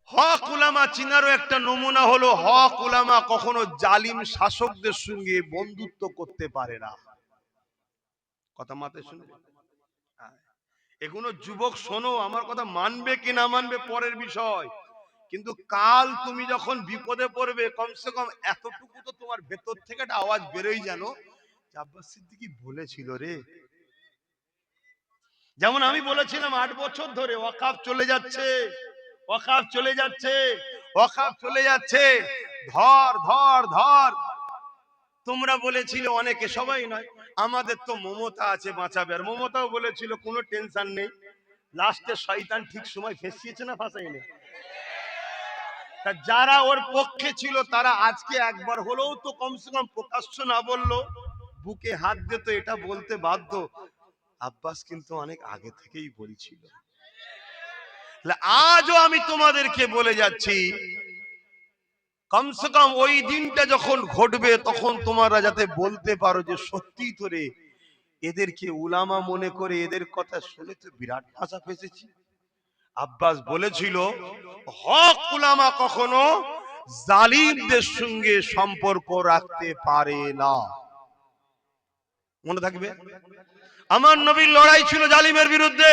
হক উলামা চিনারও একটা নমুনা হলো, হক উলামা কখনো জালিম শাসকদের সঙ্গে বন্ধুত্ব করতে পারে না। কথা মাথায় শুনে, এগুলো যুবক শোনো, আমার কথা মানবে কি না মানবে পরের বিষয়, কিন্তু কাল তুমি যখন বিপদে পড়বে কমসে কম এতটুকু তো তোমার ভেতর থেকে একটা আওয়াজ বেরোই জানো, আব্বাস সিদ্দিকী বলেছিল রে। যেমন আমি বলেছিলাম 8 বছর ধরে ওয়াকাফ চলে যাচ্ছে, ওয়াকাফ চলে যাচ্ছে, ওয়াকাফ চলে যাচ্ছে, ধর ধর ধর। তোমরা বলেছিলে অনেকে, সবাই নয়, আমাদের তো মমতা আছে বাঁচাবে, আর মমতাও বলেছিল কোনো টেনশন নেই। লাস্টে শয়তান ঠিক সময় ফেসিয়েছে না ফাঁসাইনি? তা যারা ওর পক্ষে ছিল তারা আজকে একবার হলেও তো কমসে কম প্রকাশ্য না বললো, বুকে হাত দিত, এটা বলতে বাধ্য আব্বাস কিন্তু অনেক আগে থেকেই বলছিল। আজও আমি তোমাদেরকে বলে যাচ্ছি, কমসে কম ওই দিনটা যখন ঘটবে তখন তোমরা যাতে বলতে পারো যে সত্যি তো রে, এদেরকে উলামা মনে করে এদের কথা শুনে তো বিরাট ভাষা ফেসেছি। আব্বাস বলেছিল হক উলামা কখনো জালিমদের সঙ্গে সম্পর্ক রাখতে পারে না। মনে থাকবে, আমার নবীর লড়াই ছিল জালিমের বিরুদ্ধে,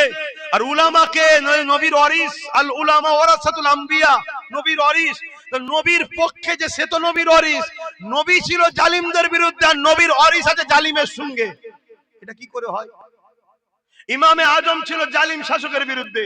আর উলামাকে নবীর ওয়ারিস, আল উলামা ওয়ারাসাতুল আম্বিয়া, নবীর ওয়ারিস, তো নবীর পক্ষে যে সে তো নবীর ওয়ারিস, নবী ছিল জালিমদের বিরুদ্ধে আর নবীর ওয়ারিস আছে জালিমের সঙ্গে, এটা কি করে হয়? ইমামে আজম ছিল জালিম শাসকের বিরুদ্ধে,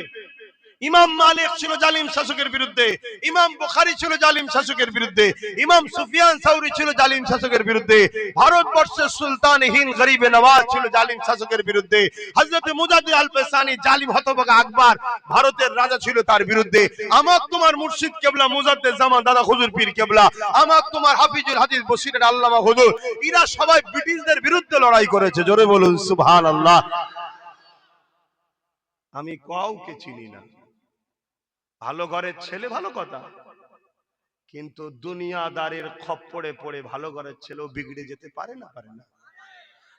ইমাম মালিক ছিল জালিম শাসকের বিরুদ্ধে, ইমাম বুখারী ছিল জালিম শাসকের বিরুদ্ধে, ইমাম সুফিয়ান সাউরি ছিল জালিম শাসকের বিরুদ্ধে, ভারতবর্ষের সুলতান হিন্দ গরিবে নওয়াজ ছিল জালিম শাসকের বিরুদ্ধে, হযরত মুজাদ্দিদ আল পেসানি জালিম হতভাগা আকবর ভারতের রাজা ছিল তার বিরুদ্ধে, আমার তোমার মুর্শিদ কেবলা মুজাদ্দিদ জামান দাদা হুজুর পীর কেবলা, আমার তোমার হাফিজুল হাদিস বশির আল্লামা হুজুর, এরা সবাই ব্রিটিশদের বিরুদ্ধে লড়াই করেছে। জোরে বলুন সুবহানাল্লাহ। আমি কাউকে চিনি না, ভালো ঘরের ছেলে ভালো কথা, কিন্তু দুনিয়াদারের খপ্পরে পড়ে ভালো ঘরের ছেলেও বিগড়ে যেতে পারে না, পারে না।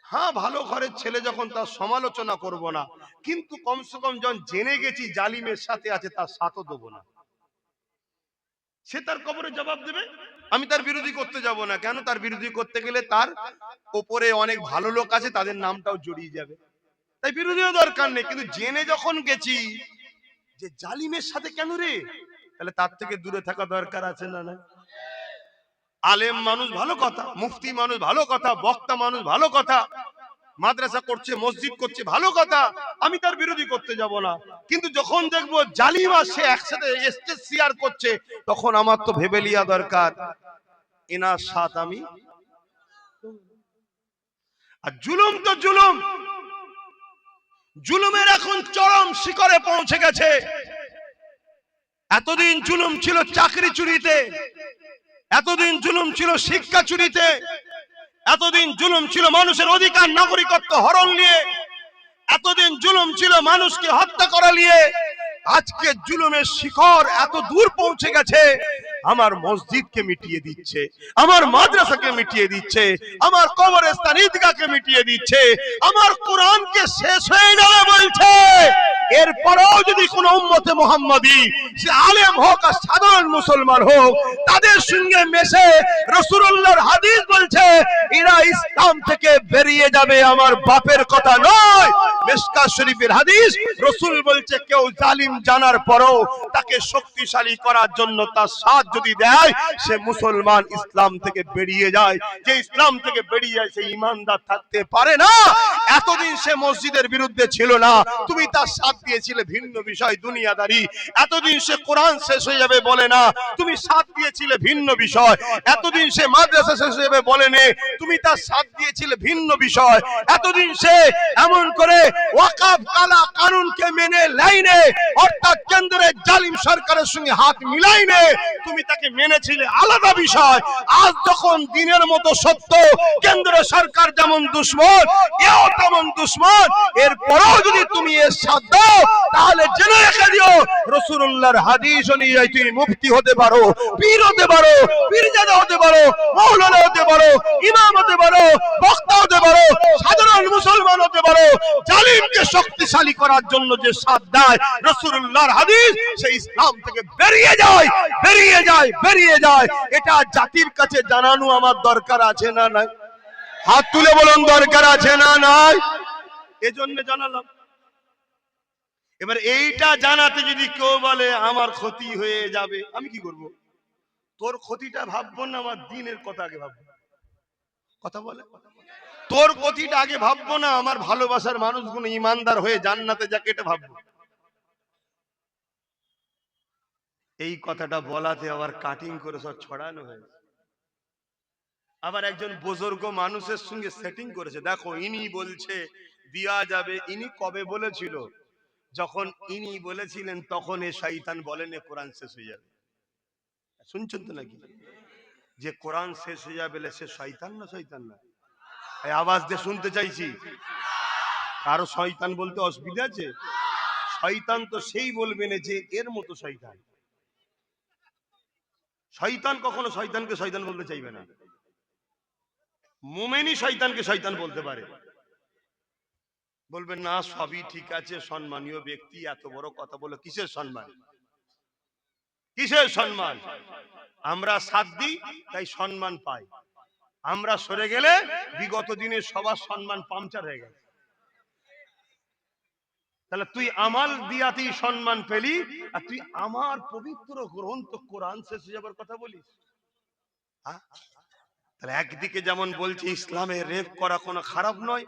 হ্যাঁ, ভালো ঘরের ছেলে যখন তার সমালোচনা করব না, কিন্তু কমসে কম যখন জেনে গেছি জালিমের সাথে আছে তার সাথও দেবো না। সে তার কবরে জবাব দেবে, আমি তার বিরোধী করতে যাব না। কেন? তার বিরোধী করতে গেলে তার উপরে অনেক ভালো লোক আছে, তাদের নামটাও জড়িয়ে যাবে, তাই বিরোধীও দরকার নেই। কিন্তু জেনে যখন গেছি যে জালিমের সাথে কেন রে, তাহলে তার থেকে দূরে থাকা দরকার আছে না? না, আলেম মানুষ ভালো কথা, মুফতি মানুষ ভালো কথা, বক্তা মানুষ ভালো কথা, মাদ্রাসা করছে মসজিদ করছে ভালো কথা, আমি তার বিরোধী করতে যাব না। কিন্তু যখন দেখবো জালিম আর সে একসাথে স্টেজ শেয়ার করছে, তখন আমার তো ভেবে লিয়া দরকার এনার সাথ আমি। আর জুলুম তো জুলুম, জুলুমের এখন চরম শিখরে পৌঁছে গেছে। এতদিন জুলুম ছিল চাকরি চুরিতে, এতদিন জুলুম ছিল শিক্ষা চুরিতে, এতদিন জুলুম ছিল মানুষের অধিকার নাগরিকত্ব হরণ নিয়ে, এতদিন জুলুম ছিল মানুষকে হত্যা করা নিয়ে। আজকে জুলুমের শিখর এত দূর পৌঁছে গেছে, আমার মসজিদকে মিটিয়ে দিচ্ছে, আমার মাদ্রাসাকে মিটিয়ে দিচ্ছে, আমার কবরস্থান ঈদগাহকে মিটিয়ে দিচ্ছে, আমার কোরআনকে শেষ হয়ে যাবে বলছে। এরপরেও যদি কোন উম্মতে মুহাম্মাদি, সে আলেম হোক আর সাধারণ মুসলমান হোক, তাদের সঙ্গে মেশে রাসূলুল্লাহর হাদিস বলছে এরা ইসলাম থেকে বেরিয়ে যাবে, আমার বাপের কথা নয়। মিশকাত শরীফের হাদিস, রাসূল বলছে কেউ জালিম জানার পরও তাকে শক্তিশালী করার জন্য তার সাথ যদি দেয়, সে মুসলমান ইসলাম থেকে বেরিয়ে যায়। যে ইসলাম থেকে বেরিয়ে যায় সে ঈমানদার থাকতে পারে না। এতদিন সে মসজিদের বিরুদ্ধে ছিল না, তুমি তার সাথ দিয়েছিলে, ভিন্ন বিষয় দুনিয়াদারি। এতদিন সে কোরআন শেষ হয়ে যাবে বলে না, তুমি সাথ দিয়েছিলে, ভিন্ন বিষয়। এতদিন সে মাদ্রাসা শেষ হয়ে যাবে বলে নে, তুমি তার সাথ দিয়েছিলে, ভিন্ন বিষয়। এতদিন সে এমন করে ওয়াকফ কালা কানুনকে মেনে লাইনে, অর্থাৎ কেন্দ্রের জালিম সরকারের সঙ্গে হাত মিলাইনে তুমি তাকে মেনেছিলে, আলাদা বিষয়। আজ যখন দিনের মতো সত্য, কেন্দ্র সরকার যেমন দুশমন, এও তেমন দুশমন, এরপরও যদি তুমি এর সাথ দাও, তাহলে জেনে রেখে দিও রাসূলুল্লাহর হাদিস অনুযায়ী তুমি মুফতি হতে পারো, পীর হতে পারো, পীরজাদা হতে পারো, মাওলানা হতে পারো, ইমাম হতে পারো, বক্তা হতে পারো, সাধারণ মুসলমান হতে পারো। জালিমকে শক্তিশালী করার জন্য যে সাথ দেয় রাসূলুল্লাহর হাদিস, সেই ইসলাম থেকে বেরিয়ে যায়, বেরিয়ে যায়, বেরিয়ে যায়। এটা জাতির কাছে জানানো আমার দরকার আছে না নাই? হাত তুলে বলুন দরকার আছে না নাই? এজন্য জানালাম। এবার এইটা জানাতে যদি কেউ বলে আমার ক্ষতি হয়ে যাবে, আমি কি করব? তোর ক্ষতিটা ভাববো না, আমার দিনের কথা আগে ভাববো। কথা বলে, তোর ক্ষতিটা আগে ভাববো না, আমার ভালোবাসার মানুষগুলো ইমানদার হয়ে জান্নাতে যাকে, এটা ভাববো। এই কথাটা বলাতে আবার কাটিং করে সব ছড়ানো হয়েছে। আবার একজন বুজুর্গ মানুষের সঙ্গে সেটিং করেছে, দেখো ইনি বলছে দিয়া যাবে। ইনি কবে বলেছিল? যখন ইনি বলেছিলেন তখন এ শয়তান বলেন এ কোরআন শেষ হয়ে যাবে। শুনছেন তো নাকি? যে কোরআন শেষ হয়ে যাবে সে শয়তান না শয়তান না? এই আওয়াজ দিয়ে শুনতে চাইছি। কারো শয়তান বলতে অসুবিধা আছে? শয়তান তো সেই বলবে না যে এর মতো শয়তান। শয়তান কখনো শয়তানকে শয়তান বলতে চাইবে না। মুমিনই শয়তানকে শয়তান বলতে পারে। বলবেন না সবই ঠিক আছে, সম্মানীয় ব্যক্তি এত বড় কথা বলে কিসের সম্মান? কিসের সম্মান? আমরা সাথ দিই তাই সম্মান পাই, আমরা সরে গেলে বিগত দিনে সবার সম্মান পাংচার হয়ে গেছে। তাহলে তুই আমাল দিয়াতেই সম্মান পেলি, আর তুই আমার পবিত্র গ্রন্থ কোরআন শেষ হয়ে যাবার কথা বলিস? তাহলে একদিকে যেমন বলছে ইসলামে রেপ করা কোনো খারাপ নয়,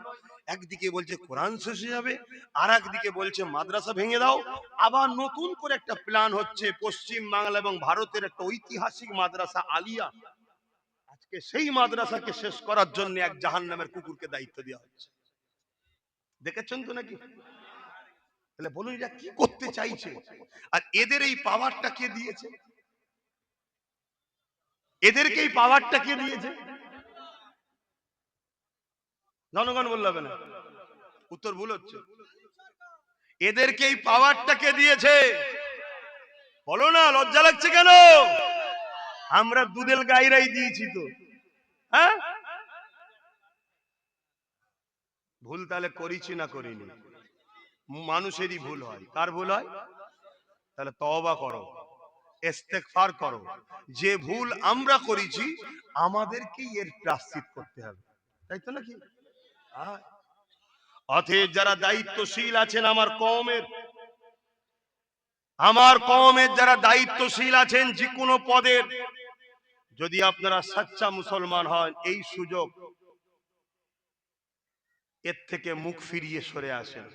একদিকে বলছে কোরআন শেষ হয়ে যাবে, আর একদিকে বলছে মাদ্রাসা ভেঙে দাও। আবার নতুন করে একটা প্ল্যান হচ্ছে পশ্চিম বাংলা এবং ভারতের একটা ঐতিহাসিক মাদ্রাসা আলিয়া, আজকে সেই মাদ্রাসাকে শেষ করার জন্য এক জাহান্নামের কুকুরকে দায়িত্ব দেওয়া হচ্ছে। দেখেছেন তো নাকি? তাহলে বলুন এরা কি করতে চাইছে? আর এদের এই পাওয়ারটা কে দিয়েছে? এদেরকে এই পাওয়ারটা কে দিয়েছে? জনগণ বললে হবে না, উত্তর ভুল হচ্ছে। এদেরকে এই পাওয়ারটা কে দিয়েছে? বলো না, লজ্জা লাগছে কেন? আমরা দুধেল গাইরাই দিয়েছি তো। হ্যাঁ, ভুল তাহলে করেছি না করিনি? মানুষেরই ভুল হয়। কার ভুল হয়? তাহলে তওবা করো, ইস্তেগফার করো। যে ভুল আমরা করেছি আমাদেরকেই এর প্রায়শ্চিত্ত করতে হবে, তাই তো নাকি? অতএব যারা দায়িত্বশীল আছেন আমার কওমের যারা দায়িত্বশীল আছেন যে কোনো পদের, যদি আপনারা সচ্চা মুসলমান হন, এই সুযোগ, এর থেকে মুখ ফিরিয়ে সরে আসেন।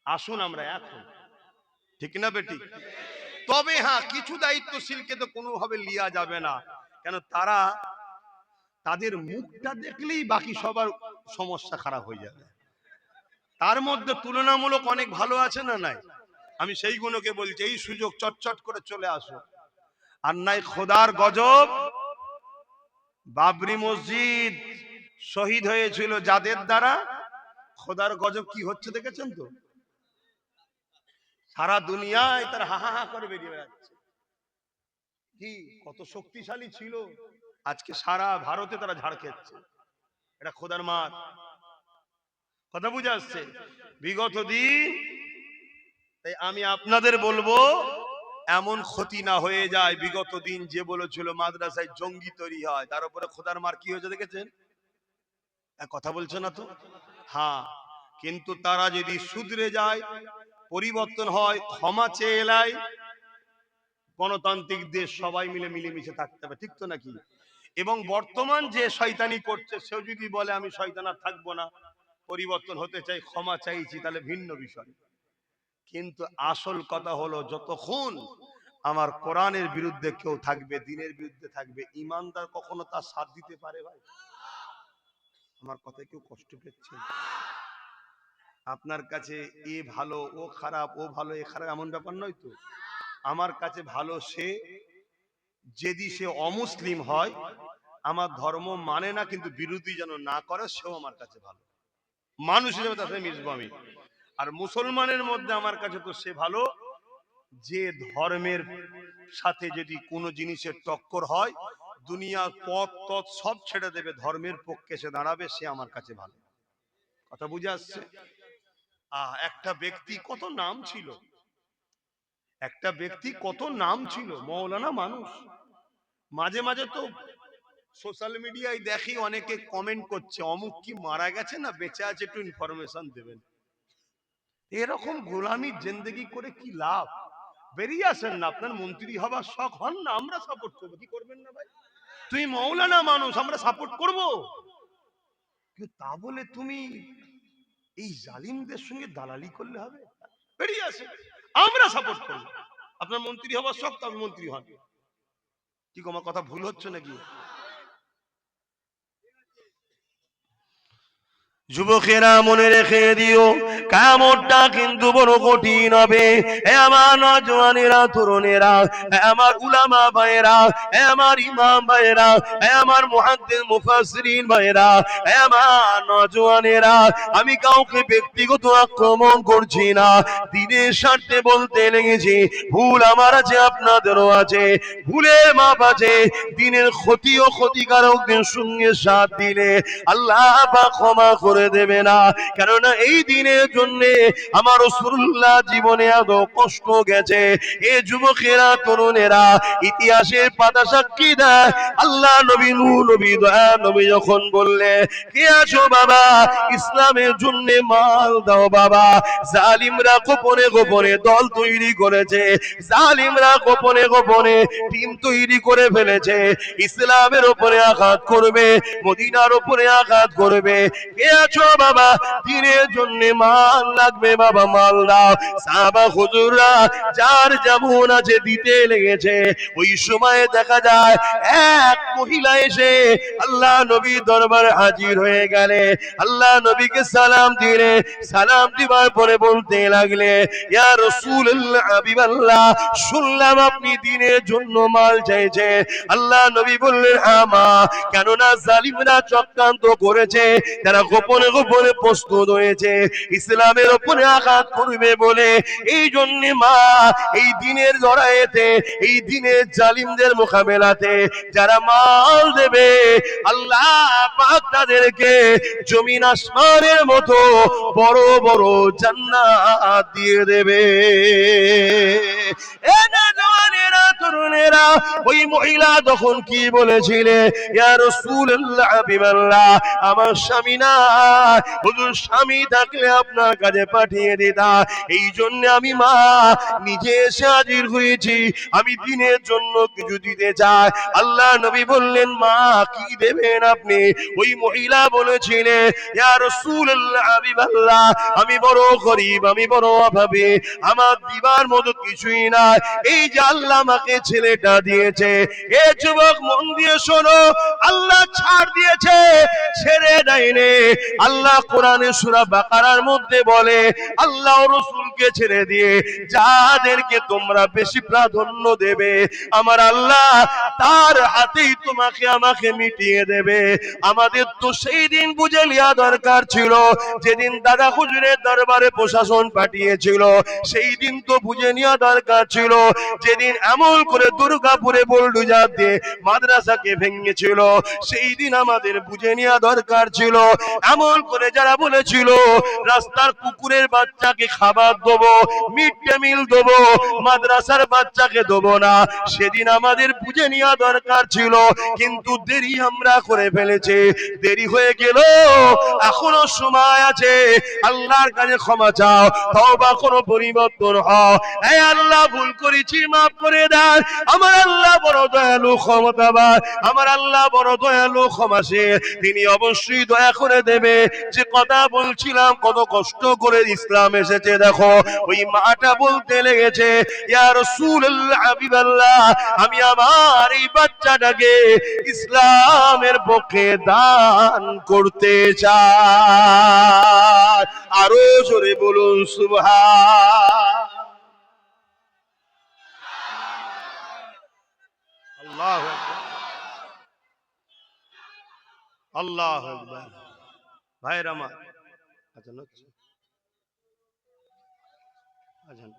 আসুন আমরা এখন, ঠিক না বেটি? তবে হ্যাঁ, কিছু দায়িত্বশীলকে তো কোনোভাবে লিয়া যাবে না, কেন তারা, তাদের মুখটা দেখলেই বাকি সবার সমস্যা খারাপ হয়ে যাবে। তার মধ্যে তুলনামূলক অনেক ভালো আছে না নাই? আমি সেই গুণকে বলছি, এই সুযোগ চটচট করে চলে আসো। আর নাই খোদার গজব, বাবরি মসজিদ শহীদ হয়েছিল যাদের দ্বারা, খোদার গজব কি হচ্ছে দেখেছেন তো? সারা দুনিয়ায় তার হা হা হা করে বেরিয়ে বেড়াচ্ছে। কি কত শক্তিশালী ছিল, আজকে সারা ভারতে তারা ঝাড় খেচ্ছে। এটা খোদার মার। কথা বুঝে আসছে? বিগত দিন, তাই আমি আপনাদের বলবো এমন ক্ষতি না হয়ে যায়। বিগত দিন যে বলেছিল মাদ্রাসায় জঙ্গি তৈরি হয়, তার উপরে খোদার মার কি হয়েছে দেখেছেন? কথা বলছে না তো? হ্যাঁ, কিন্তু তারা যদি শুধরে যায়, পরিবর্তন হয়, ক্ষমা চেয়ে এলাই, গণতান্ত্রিক দেশ, সবাই মিলে মিলেমিশে থাকতে হবে, ঠিক তো নাকি? এবং বর্তমান যে শয়তানি করছে সেও যদি বলে আমি শয়তান আর থাকবো না, পরিবর্তন হতে চাই, ক্ষমা চাইছি, তাহলে ভিন্ন বিষয়। কিন্তু আসল কথা হলো, যতক্ষণ আমার কোরআনের বিরুদ্ধে কেউ থাকবে, দিনের বিরুদ্ধে থাকবে, ইমানদার কখনো তার সাথ দিতে পারে? ভাই, আমার কথায় কেউ কষ্ট পেয়েছে? আপনার কাছে এ ভালো ও খারাপ, ও ভালো এ খারাপ, এমন ব্যাপার নয় তো। আমার কাছে ভালো সে, যদি সে অমুসলিম হয়, আমার ধর্ম মানে না, কিন্তু বিরোধী যেন না করে, সেও আমার কাছে ভালো মানুষ হিসেবে, তার সাথে মিশবো আমি। আর মুসলমানের মধ্যে আমার কাছে তো সে ভালো, যে ধর্মের সাথে যদি কোনো জিনিসের টক্কর হয়, দুনিয়ার পথ তথ সব ছেড়ে দেবে, ধর্মের পক্ষে সে দাঁড়াবে, সে আমার কাছে ভালো। কথা বুঝে আসছে? একটা ব্যক্তি কত নাম ছিল, একটা ব্যক্তি কত নাম ছিল, মৌলানা মানুষ। মাঝে মাঝে তো সোশ্যাল মিডিয়ায় দেখি অনেকে কমেন্ট করছে অমুক কি মারা গেছে না বেঁচে আছে, একটু ইনফরমেশন দেবেন। এরকম গোলামি জিন্দেগি করে কি লাভ? বেরিয়ে আসেন না, আপনার মন্ত্রী হবার শখ হন না, আমরা সাপোর্ট করবো। কি করবেন না ভাই? তুই মৌলানা মানুষ, আমরা সাপোর্ট করব। কিন্তু তা বলে তুমি এই জালিমদের সঙ্গে দালালি করলে হবে? বেরিয়ে আসে, আমরা সাপোর্ট করব। আপনার মন্ত্রী হবার শখ, তো আপনি মন্ত্রী হন। কি আমার কথা ভুল হচ্ছে নাকি? যুবকেরা মনে রেখে দিও, কিয়ামতটা কিন্তু বড় কঠিন হবে। হে আমার নওজওয়ানেরা, তরুণেরা, হে আমার উলামা ভাইয়েরা, হে আমার ইমাম ভাইয়েরা, হে আমার মুহাদ্দিস মুফাসসিরিন ভাইয়েরা, হে আমার নওজওয়ানেরা, আমি কাউকে ব্যক্তিগত আক্রমণ করছি না, দিনের স্বার্থে বলতে লেগেছি। ভুল আমার আছে, আপনাদেরও আছে, ভুলের মাপ আছে। দিনের ক্ষতি ও ক্ষতিকারকদের সঙ্গে সাথ দিলে আল্লাহ পাক ক্ষমা করে দেবে না। কেননা এই দিনের জন্য আমার রাসূলুল্লাহ জীবনে এত কষ্ট গেছে। এ যুবকেরা, তরুণেরা, ইতিহাসের পাতা সাক্ষী দেয়, আল্লাহ নবী নূহ নবী, দয়া নবী যখন বললে, কে আছো বাবা, ইসলামের জন্য মাল দাও বাবা। জালিমরা গোপনে গোপনে দল তৈরি করেছে, জালিমরা গোপনে গোপনে টিম তৈরি করে ফেলেছে, ইসলামের উপরে আঘাত করবে, মদিনার উপরে আঘাত করবে। কে আছো বাবা, দিনের জন্য মাল লাগবে বাবা, মাল দাও। সাহাবা হুজুররা যার যেমন আছে দিতে লেগেছে। ওই সময়ে দেখা যায় এক মহিলা এসে আল্লাহ নবীর দরবারে হাজির হয়ে গেলে, আল্লাহ নবীকে সালাম দিলে, সালাম দিবার পরে বলতে লাগলে, ইয়া রাসূলুল্লাহ, হাবিবাল্লাহ, শুনলাম আপনি দিনের জন্য মাল চাইছে। আল্লাহ নবী বললেন, হ্যাঁ মা, কেননা জালিমরা চক্রান্ত করেছে, তারা গোপনে গোপনে প্রস্তুত হয়েছে ইসলামের উপরে আঘাত করবে বলে। এই জন্য মা, এই দিনের লড়াইতে, এই দিনের জালিমদের মোকাবেলাতে যারা মাল দেবে, আল্লাহ পাক তাদেরকে জমিন আসমানের মতো বড় বড় জান্নাত দিয়ে দেবে। এ নওজওয়ানেরা, তরুণেরা, ওই মহিলা তখন কি বলেছিলে, ইয়া রাসূলুল্লাহ, হাবিবাল্লাহ, আমার স্বামী না, হুজুর স্বামী থাকলে আপনার কাছে পাঠিয়ে দিতাম। এই জন্য আমি মা নিজে এসে হাজির হয়েছি, আমি দিনের জন্য কিছু দিতে চাই। আল্লাহ নবী বললেন, মা কি দেবেন আপনি? ওই মহিলা বলেছিলেন, ইয়া রাসূলুল্লাহ, হাবিবাল্লাহ, আমি বড় গরীব, আমি বড় অভাবী, আমার দিবার মতো কিছুই নাই, এই যে আল্লাহ আমাকে ছেলেটা দিয়েছে। এ যুবক মন দিয়ে শোনো, আল্লাহ ছাড় দিয়েছে, ছেড়ে দেয়নি। আল্লাহ কোরআনে সূরা বাকারার মধ্যে বলে, আল্লাহ ও রাসূলকে ছেড়ে দিয়ে যাদেরকে তোমরা বেশি প্রাধান্য দেবে, আমার আল্লাহ তার হাতেই তোমাকে আমাকে মিটিয়ে দেবে। আমাদের তো সেই দিন বুঝে নেওয়া দরকার ছিল, যেদিন দাদা হুজুরের দরবারে প্রশাসন পাঠিয়েছিল, সেই দিন তো বুঝে নেওয়া দরকার ছিল। যেদিন এমন করে দুর্গাপুরে বুলডোজার দিয়ে মাদ্রাসাকে ভেঙেছিল, সেই দিন আমাদের বুঝে নেওয়া দরকার ছিল। এমন করে যারা বলেছিল রাস্তার কুকুরের বাচ্চাকে খাবার দেবো, মিড ডে মিল দেবো, মাদ্রাসার বাচ্চাকে দেবো না, সেদিন আমাদের বুঝে নেওয়া দরকার ছিল। কিন্তু দেরি আমরা করে ফেলেছি, দেরি হয়ে গেল, এখনো সময় আছে, আল্লাহর কাছে ক্ষমা চাও, তওবা করো, পরিবর্তন হও। হে আল্লাহ, ভুল করেছি, মাফ করে দেন। আমার আল্লাহ বড় দয়ালু, ক্ষমতাবান, আমার আল্লাহ বড় দয়ালু, ক্ষমাশীল, তিনি অবশ্যই দয়া করে দেবে। যে কথা বলছিলাম, কত কষ্ট করে ইসলাম এসেছে, দেখো ওই মাটা বলতে লেগেছে, ইয়া রাসূলুল্লাহ, হাবিবাল্লাহ, আমি আমার এই বাচ্চাটাকে ইসলামের পক্ষে দান করতে চাই। আরো জোরে বলুন সুবহান আল্লাহু আকবার, আল্লাহু আকবার। ভাইরা আমার, আজান হচ্ছে, আজান।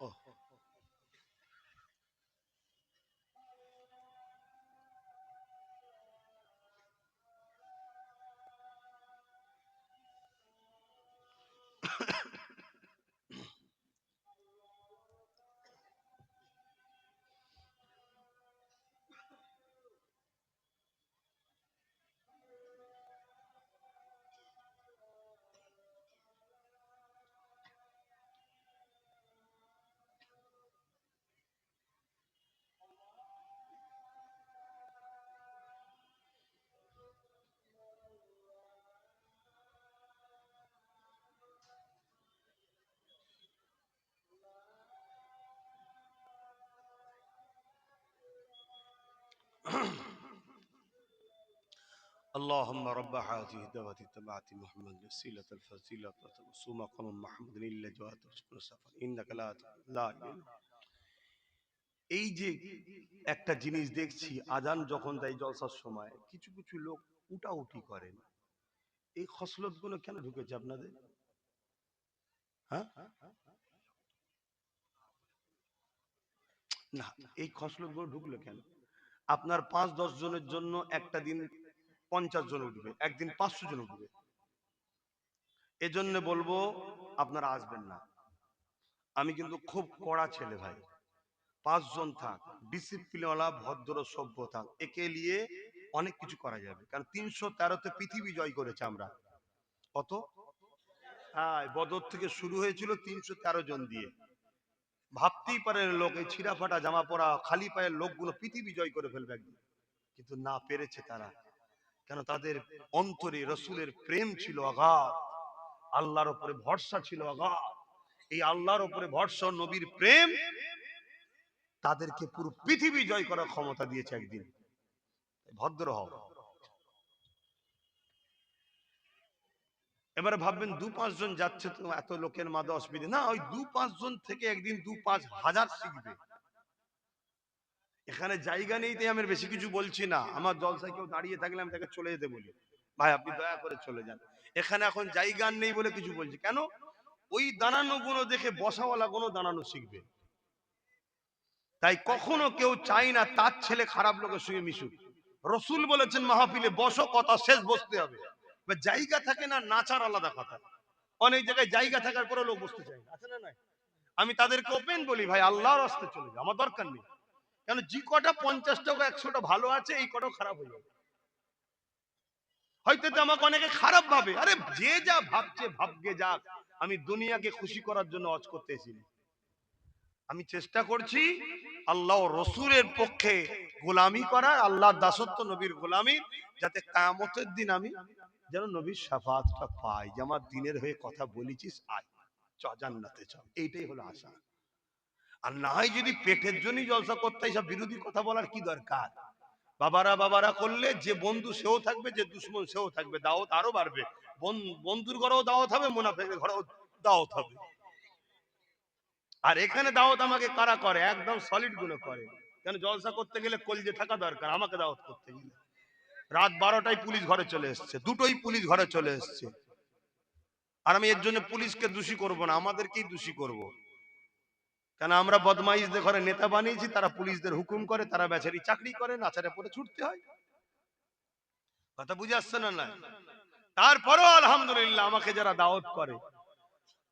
ওহ, اللهم رب هذه الدعوة التامة محمد وسيلة الفضيلة وصوم مقام محمد إلا جوات السفر إنك لا এই যে একটা জিনিস দেখছি, আজান যখন দেয় জলসার সময় কিছু কিছু লোক উঠাউঠি করেন, এই খসলত গুলো কেন ঢুকেছে আপনাদের? হ্যাঁ, না, এই খসলত গুলো ঢুকলো কেন? আপনার 5-10 জনের জন্য একটা দিন 50 জন উঠবে, একদিন 500 জন উঠবে। এজন্য বলবো আপনারা আসবেন না। আমি কিন্তু খুব কড়া ছেলে ভাই। 5 জন থাক, ডিসিপ্লিনওয়ালা ভদ্র সভ্য থাক, একে নিয়ে অনেক কিছু করা যাবে। কারণ 313তে পৃথিবী জয় করেছে আমরা। কত? হ্যাঁ, বদর থেকে শুরু হয়েছিল 313 জন দিয়ে। ভাবতেই পারেন লোক এই ছিঁড়া ফাটা জামা পরা খালি পায়ের লোকগুলো পৃথিবী জয় করে ফেলবে একদিন, কিন্তু না পেরেছে তারা। কেন? তাদের অন্তরে রসুলের প্রেম ছিল অগাধ, আল্লাহর উপরে ভরসা ছিল অগাধ। এই আল্লাহর উপরে ভরসা, নবীর প্রেম তাদেরকে পুরো পৃথিবী জয় করার ক্ষমতা দিয়েছে একদিন। ভদ্র হও। এবারে ভাববেন 2-5 জন যাচ্ছে তো এত লোকের মাঝে অসুবিধা না, ওই 2-5 জন থেকে একদিন 2-5 হাজার শিখবে। এখানে জায়গা নেই তাই আমি বেশি কিছু বলছি না। আমার জলসায় কেউ দাঁড়িয়ে থাকলে আমি তাকে চলে যেতে বলি, ভাই আপনি দয়া করে চলে যান। এখানে এখন জায়গা নেই বলে কিছু বলছি কেন? ওই দাঁড়ানো গুলো দেখে বসাওয়ালা গুলো দাঁড়ানো শিখবে। তাই কখনো কেউ চাই না তার ছেলে খারাপ লোকের সঙ্গে মিশুক। রসুল বলেছেন মাহফিলে বসো, কথা শেষ, বসতে হবে। জায়গা থাকে না, নাচার আলাদা কথা। অনেক জায়গায় জায়গা থাকার পরে লোক বসতে চায় না, আছে না নাই? আমি তাদেরকে ওপেন বলি, ভাই আল্লাহর রাস্তে চলে যাও, আমার দরকার নেই। কেন? যে কটা 50টা 100টা ভালো আছে, এই কটাও খারাপ হয়ে যাবে। হয়তো তো আমাকে অনেকে খারাপ ভাবে, আরে যে যা ভাবছে ভাবগে যাক। আমি দুনিয়াকে খুশি করার জন্য ওয়াজ করতে এসেছি। আমি চেষ্টা করছি আল্লাহ রসুলের পক্ষে গোলামি করা, আল্লাহর দাসত্ব, নবীর গোলামি, যাতে কিয়ামতের দিন আমি যেন নবীর শাফাআতটা পাই, যে আমার দিনের হয়ে কথা বলেছিস, আয় চ জান্নাতে চ। এইটাই হলো আশা। আর না হয় যদি পেটের জন্যই জলসা করতে হয়, সব বিরোধী কথা বলার কি দরকার? বাবারা বাবারা করলে যে বন্ধু সেও থাকবে, যে দুশ্মন সেও থাকবে, দাওয়াত আরো বাড়বে। বন্ধুর ঘরেও দাওয়াত হবে, মুনাফিকের ঘরেও দাওয়াত হবে। আর এখানে দাওয়াত আমাকে কারা করে? একদম সলিড গুলো করে। কেন? জলসা করতে গেলে কলজে থাকা দরকার। আমাকে দাওয়াত করতে গেলে রাত 12টায় পুলিশ ঘরে চলে এসছে, 2টোই পুলিশ ঘরে চলে এসছে। আর আমি এর জন্য পুলিশকে দোষী করব না, আমাদেরকেই দোষী করব। কেন? আমরা বদমাইশদের ঘরে নেতা বানিয়েছি, তারা পুলিশদের হুকুম করে, তারা বেচারি চাকরি করে, নাচারে পরে ছুটতে হয়। কথা বুঝে আসছে না? না, তারপরেও আলহামদুলিল্লাহ আমাকে যারা দাওয়াত করে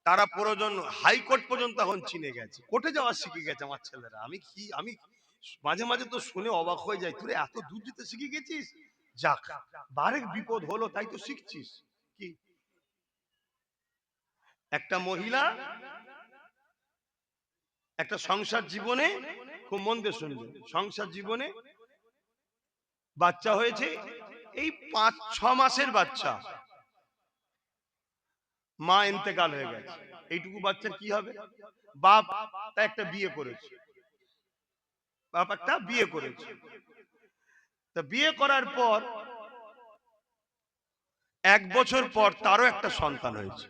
তারা প্রয়োজন হাইকোর্ট পর্যন্ত এখন চিনে গেছে, কোর্টে যাওয়া শিখে গেছে আমার ছেলেরা। আমি মাঝে মাঝে তো শুনে অবাক হয়ে যাই, তুই এত দূর যেতে শিখে গেছিস। যাক, বারেক বিপদ হলো তাই তো শিখছিস। কি? একটা মহিলা একটা সংসার জীবনে, খুব মন দিয়ে শুনবেন, সংসার জীবনে বাচ্চা হয়েছে, এই 5-6 মাসের বাচ্চা, মা ইন্তেকাল হয়ে গেছে। এইটুকু বাচ্চার কি হবে? বাপ তা একটা বিয়ে করেছে, বাপ একটা বিয়ে করেছে। তা বিয়ে করার পর 1 বছর পর তারও একটা সন্তান হয়েছে।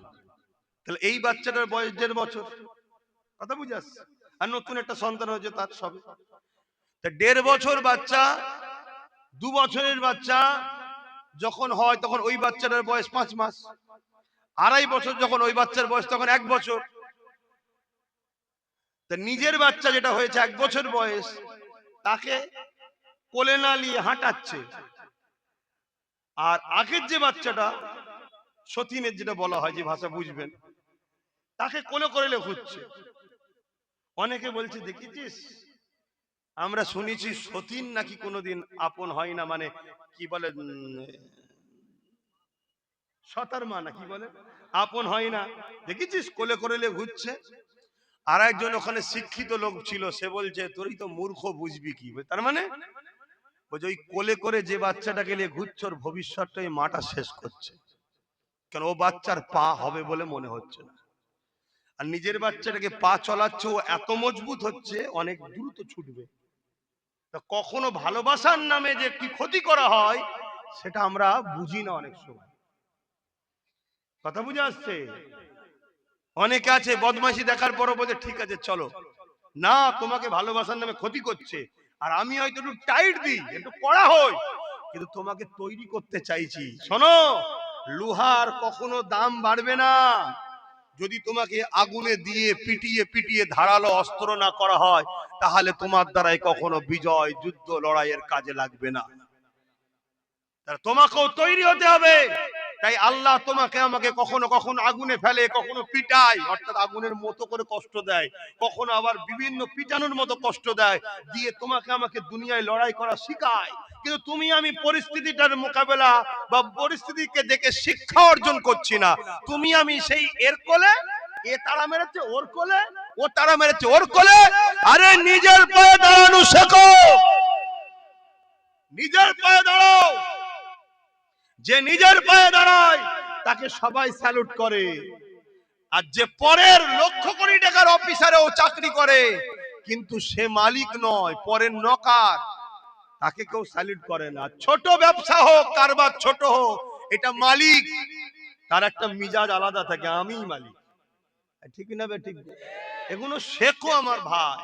তাহলে এই বাচ্চাটার বয়স 1.5 বছর। কথা বুঝে আসছে? আর নতুন একটা সন্তান হয়েছে তার সবে। তা 1.5 বছর বাচ্চা, 2 বছরের বাচ্চা যখন হয় তখন ওই বাচ্চাটার বয়স 5 মাস। 2.5 বছর যখন ওই বাচ্চার বয়স তখন 1 বছর। তা নিজের বাচ্চা যেটা হয়েছে 1 বছর বয়স, তাকে কোলে না নিয়ে হাঁটাচ্ছে। আর আগের যে বাচ্চাটা, সতীনের যেটা বলা হয়, যে ভাষা বুঝবেন, তাকে কোলে করে ঘুরছে। অনেকে বলছে দেখেছিস, আমরা শুনেছি সতীন নাকি কোনোদিন আপন হয় না, মানে কি বলে, সতার মা না কি বলে, আপন হয় না। দেখেছিস কোলে করে ঘুরছে। আর একজন ওখানে শিক্ষিত লোক ছিল, সে বলছে তোরই তো মূর্খ, বুঝবি কি? তার মানে ওই যে ওই কোলে করে যে বাচ্চাটাকে নিয়ে ঘুরছে, ওর ভবিষ্যৎটা এই মাটা শেষ করছে। কেন? ও বাচ্চার পা হবে বলে মনে হচ্ছে না। আর নিজের বাচ্চাটাকে পা চলাচ্ছে, ও এত মজবুত হচ্ছে অনেক দ্রুত ছুটবে। তা কখনো ভালোবাসার নামে যে কি ক্ষতি করা হয়, সেটা আমরা বুঝি না অনেক সময়। কথা বুঝে আসছে? অনেকে আছে বদমাইশি দেখার পরও বলছে ঠিক আছে চলো, না তোমাকে ভালোবাসার নামে ক্ষতি করছে, আর আমি হয়তো একটু টাইট দিই, একটু কড়া হই, কিন্তু তোমাকে তৈরি করতে চাইছি। শোনো, লোহার কখনো দাম বাড়বে না যদি তোমাকে আগুনে দিয়ে পিটিয়ে পিটিয়ে ধারালো অস্ত্র না করা হয়, তাহলে তোমার দ্বারাই কখনো বিজয় যুদ্ধ লড়াইয়ের কাজে লাগবে না। তোমাকেও তৈরি হতে হবে। তাই আল্লাহ তোমাকে আমাকে কখনো কখনো আগুনে ফেলে, কখনো পিটায়, অর্থাৎ আগুনের মতো করে কষ্ট দেয়, কখনো আবার বিভিন্ন পিটানোর মতো কষ্ট দেয়, দিয়ে তোমাকে আমাকে দুনিয়ায় লড়াই করা শিখায়। কিন্তু তুমি আমি পরিস্থিতিটার মোকাবেলা বা পরিস্থিতিকে দেখে শিক্ষা অর্জন করছি না। তুমি আমি সেই এর কোলে, এ তারা মেরেছে ওর কোলে, ও তারা মেরেছে ওর কোলে। আরে নিজের পায়ে দাঁড়ানো শেখো, নিজের পায়ে দাঁড়াও। যে নিজের পায়ে দাঁড়ায় তাকে সবাই স্যালুট করে, আর যে পরের লক্ষ কোটি টাকার অফিসারেও চাকরি করে কিন্তু সে মালিক নয়, পরের নকার, তাকে কেউ স্যালুট করে না। ছোট ব্যবসা হোক, কারবার ছোট হোক, এটা মালিক, তার একটা মিজাজ আলাদা থাকে, আমিই মালিক। ঠিক না বে ঠিক? এগুলো শেখো আমার ভাই।